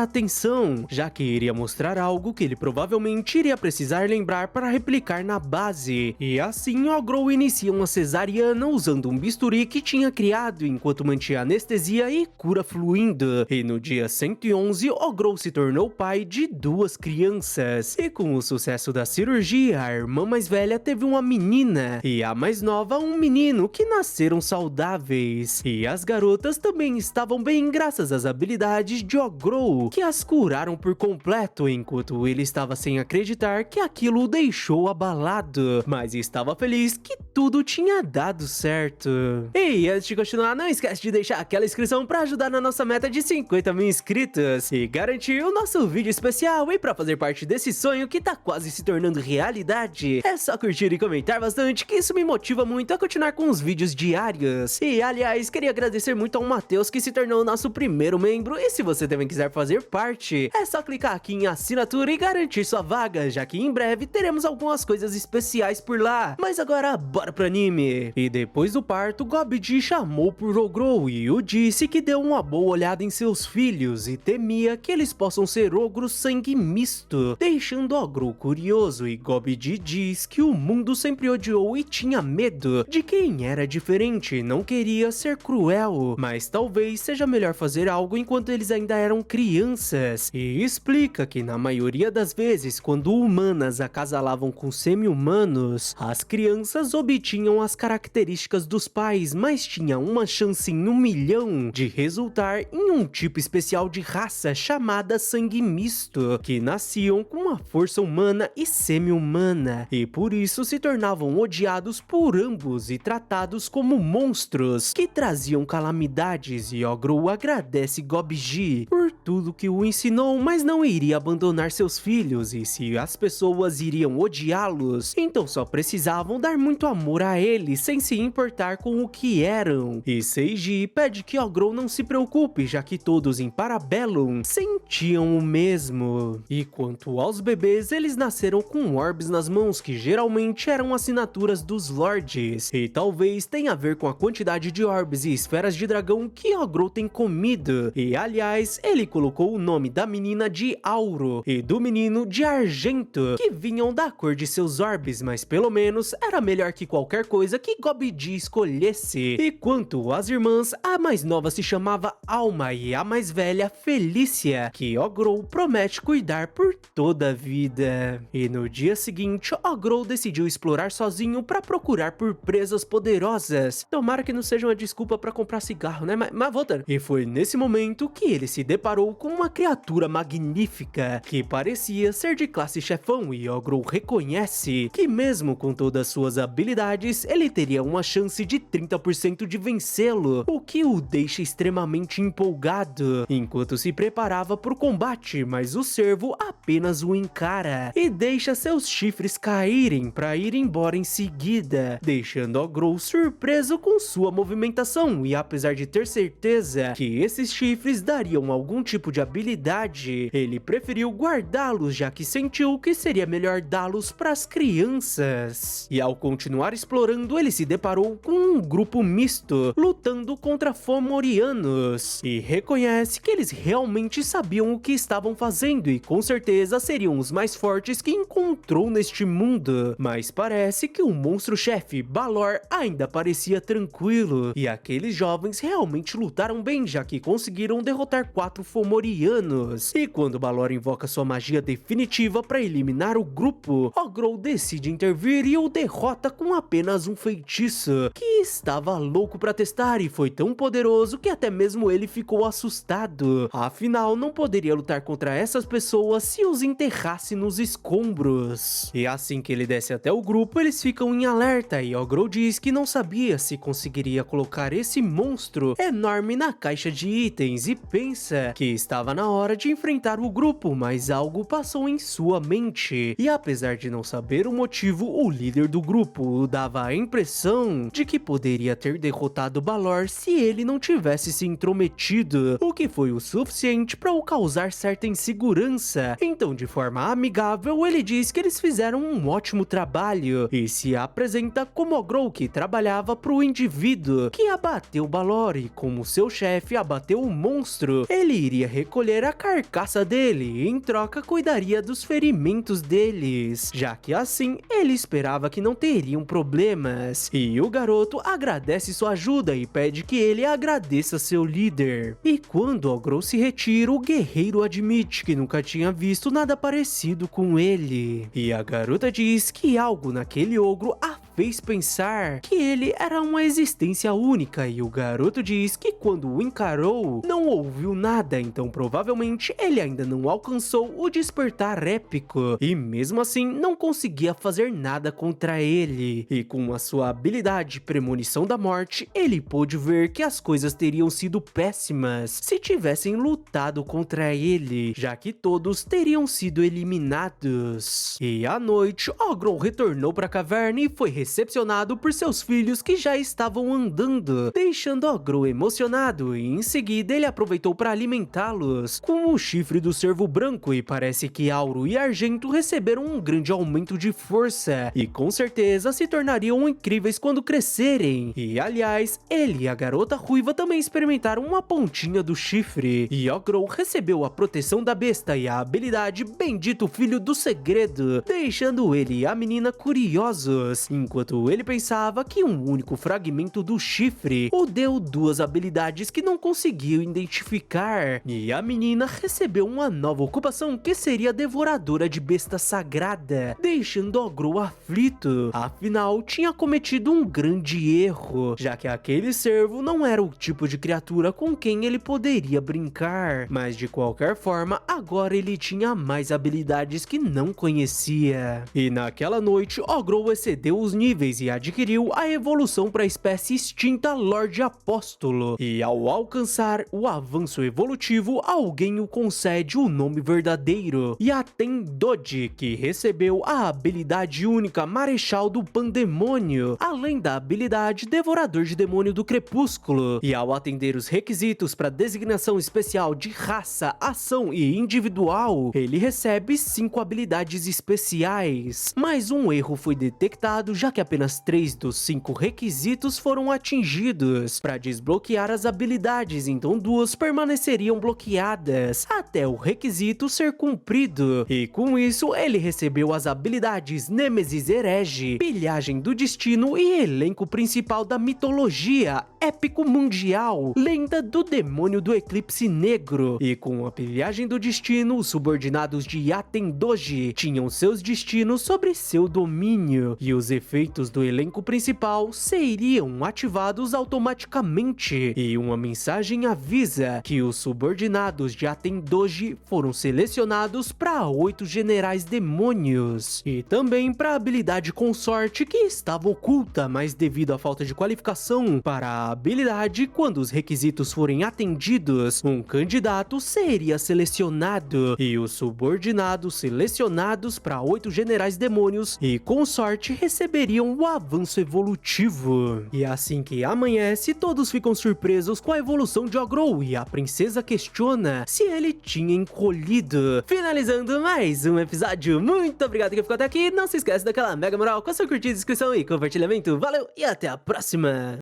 atenção, já que iria mostrar algo que ele provavelmente iria precisar lembrar para replicar na base. E assim Ogrou inicia uma cesariana usando um bisturi que tinha criado enquanto mantinha anestesia e cura fluindo. E no dia 111, Ogrou se tornou pai de 2 crianças. E com o sucesso da cirurgia, a irmã mais velha teve uma menina e a mais nova um menino, que nasceram saudáveis. E as garotas também estavam bem graças às habilidades de Ogrou, que as curaram por completo, enquanto ele estava sem acreditar que aquilo o deixou abalado, mas estava feliz que tudo tinha dado certo. E antes de continuar, não esquece de deixar aquela inscrição para ajudar na nossa meta de 50 mil inscritos e garantir o nosso vídeo especial. E para fazer parte desse sonho que tá quase se tornando realidade, é só curtir e comentar bastante, que isso me motiva muito a continuar com os vídeos diários. E aliás, queria agradecer muito ao Matheus, que se tornou o nosso primeiro membro, e se você também quiser fazer parte, é só clicar aqui em assinatura e garantir sua vaga, já que em breve teremos algumas coisas especiais por lá. Mas agora bora pro anime. E depois do parto, Gobji chamou por Ogrou e o disse que deu uma boa olhada em seus filhos e temia que eles possam ser ogros sangue misto, deixando Ogrou curioso. E Gobji diz que o mundo sempre odiou e tinha medo de quem era diferente, não queria ser cruel, mas talvez seja melhor fazer algo enquanto eles ainda eram crianças, e explica que na maioria das vezes, quando humanas acasalavam com semi-humanos, as crianças obtinham as características dos pais, mas tinha uma chance em 1.000.000 de resultar em um tipo especial de raça chamada sangue misto, que nasciam com uma força humana e semi-humana, e por isso se tornavam odiados por ambos e tratados como monstros que traziam calamidades. E Ogro agradece Gobji por tudo que o ensinou, mas não iria abandonar seus filhos, e se as pessoas iriam odiá-los, então só precisavam dar muito amor a eles sem se importar com o que eram. E Seiji pede que Ogro não se preocupe, já que todos em Parabellum sentiam o mesmo. E quanto aos bebês, eles nasceram com orbes nas mãos, que geralmente eram assinaturas dos lords, e talvez tenha a ver com a quantidade de orbes e esferas de dragão que Ogro tem comido. E aliás, ele colocou o nome da menina de Auro e do menino de Argento, que vinham da cor de seus orbes, mas pelo menos era melhor que qualquer coisa que Gobji escolhesse. E quanto às irmãs, a mais nova se chamava Alma e a mais velha Felícia, que Ogro promete cuidar por toda a vida. E no dia seguinte, Ogro decidiu explorar sozinho para procurar por presas poderosas. Tomara que não seja uma desculpa para comprar cigarro, né? Mas voltando. E foi nesse momento que ele se deparou com uma criatura magnífica que parecia ser de classe chefão, e Ogro reconhece que mesmo com todas suas habilidades, ele teria uma chance de 30% de vencê-lo, o que o deixa extremamente empolgado, enquanto se preparava para o combate, mas o servo apenas o encara e deixa seus chifres caírem para ir embora em seguida, deixando Ogro surpreso com sua movimentação. E apesar de ter certeza que esses chifres dariam algum tipo de habilidade, ele preferiu guardá-los, já que sentiu que seria melhor dá-los para as crianças. E ao continuar explorando, ele se deparou com um grupo misto lutando contra Fomorianos, e reconhece que eles realmente sabiam o que estavam fazendo e com certeza seriam os mais fortes que encontrou neste mundo. Mas parece que o monstro-chefe Balor ainda parecia tranquilo, e aqueles jovens realmente lutaram bem, já que conseguiram derrotar 4 Fomorianos. E quando Balor invoca sua magia definitiva para eliminar o grupo, Ogro decide intervir e o derrota com apenas um feitiço que estava louco para testar, e foi tão poderoso que até mesmo ele ficou assustado. Afinal, não poderia lutar contra essas pessoas se os enterrasse nos escombros. E assim que ele desce até o grupo, eles ficam em alerta, e Ogro diz que não sabia se conseguiria colocar esse monstro enorme na caixa de itens, e pensa que estava na hora de enfrentar o grupo, mas algo passou em sua mente. E apesar de não saber o motivo, o líder do grupo dava a impressão de que poderia ter derrotado Balor se ele não tivesse se intrometido, o que foi o suficiente para o causar certa insegurança. Então, de forma amigável, ele diz que eles fizeram um ótimo trabalho e se apresenta como Ogro, que trabalhava para o indivíduo que abateu Balor, e como seu chefe abateu o monstro, ele iria recolher a carcaça dele e em troca cuidaria dos ferimentos deles, já que assim ele esperava que não teriam problemas. E o garoto agradece sua ajuda e pede que ele agradeça seu líder. E quando Ogro se retira, o guerreiro admite que nunca tinha visto nada parecido com ele. E a garota diz que algo naquele ogro a fez pensar que ele era uma existência única, e o garoto diz que quando o encarou, não ouviu nada, então provavelmente ele ainda não alcançou o despertar épico, e mesmo assim não conseguia fazer nada contra ele. E com a sua habilidade Premonição da Morte, ele pôde ver que as coisas teriam sido péssimas se tivessem lutado contra ele, já que todos teriam sido eliminados. E à noite, Ogro retornou para a caverna e foi recepcionado por seus filhos, que já estavam andando, deixando Ogro emocionado, e em seguida ele aproveitou para alimentá-los com o chifre do cervo branco, e parece que Auro e Argento receberam um grande aumento de força e com certeza se tornariam incríveis quando crescerem. E aliás, ele e a garota ruiva também experimentaram uma pontinha do chifre, e Ogro recebeu a proteção da besta e a habilidade Bendito Filho do Segredo, deixando ele e a menina curiosos, enquanto enquanto ele pensava que um único fragmento do chifre o deu duas habilidades que não conseguiu identificar, e a menina recebeu uma nova ocupação que seria devoradora de besta sagrada, deixando Ogrou aflito. Afinal, tinha cometido um grande erro, já que aquele cervo não era o tipo de criatura com quem ele poderia brincar, mas de qualquer forma, agora ele tinha mais habilidades que não conhecia. E naquela noite, Ogrou excedeu os níveis e adquiriu a evolução para a espécie extinta Lorde Apóstolo, e ao alcançar o avanço evolutivo, alguém o concede o nome verdadeiro, Yaten Dodge, que recebeu a habilidade única Marechal do Pandemônio, além da habilidade Devorador de Demônio do Crepúsculo, e ao atender os requisitos para designação especial de raça, ação e individual, ele recebe 5 habilidades especiais. Mas um erro foi detectado, já que apenas 3 dos 5 requisitos foram atingidos. Para desbloquear as habilidades, então 2 permaneceriam bloqueadas até o requisito ser cumprido, e com isso ele recebeu as habilidades Nêmesis Herege, Pilhagem do Destino e elenco principal da mitologia épico mundial, Lenda do Demônio do Eclipse Negro. E com a Pilhagem do Destino, os subordinados de Yaten Dodge tinham seus destinos sobre seu domínio, e os efeitos do elenco principal seriam ativados automaticamente, e uma mensagem avisa que os subordinados de Yaten Dodge foram selecionados para 8 generais demônios, e também para a habilidade Consorte, que estava oculta, mas devido à falta de qualificação para a habilidade, quando os requisitos forem atendidos, um candidato seria selecionado, e os subordinados selecionados para 8 generais demônios e Consorte receberiam o avanço evolutivo. E assim que amanhece, todos ficam surpresos com a evolução de Ogrou, e a princesa questiona se ele tinha encolhido. Finalizando mais um episódio, muito obrigado que ficou até aqui, não se esquece daquela mega moral com a sua curtida, inscrição e compartilhamento, valeu e até a próxima!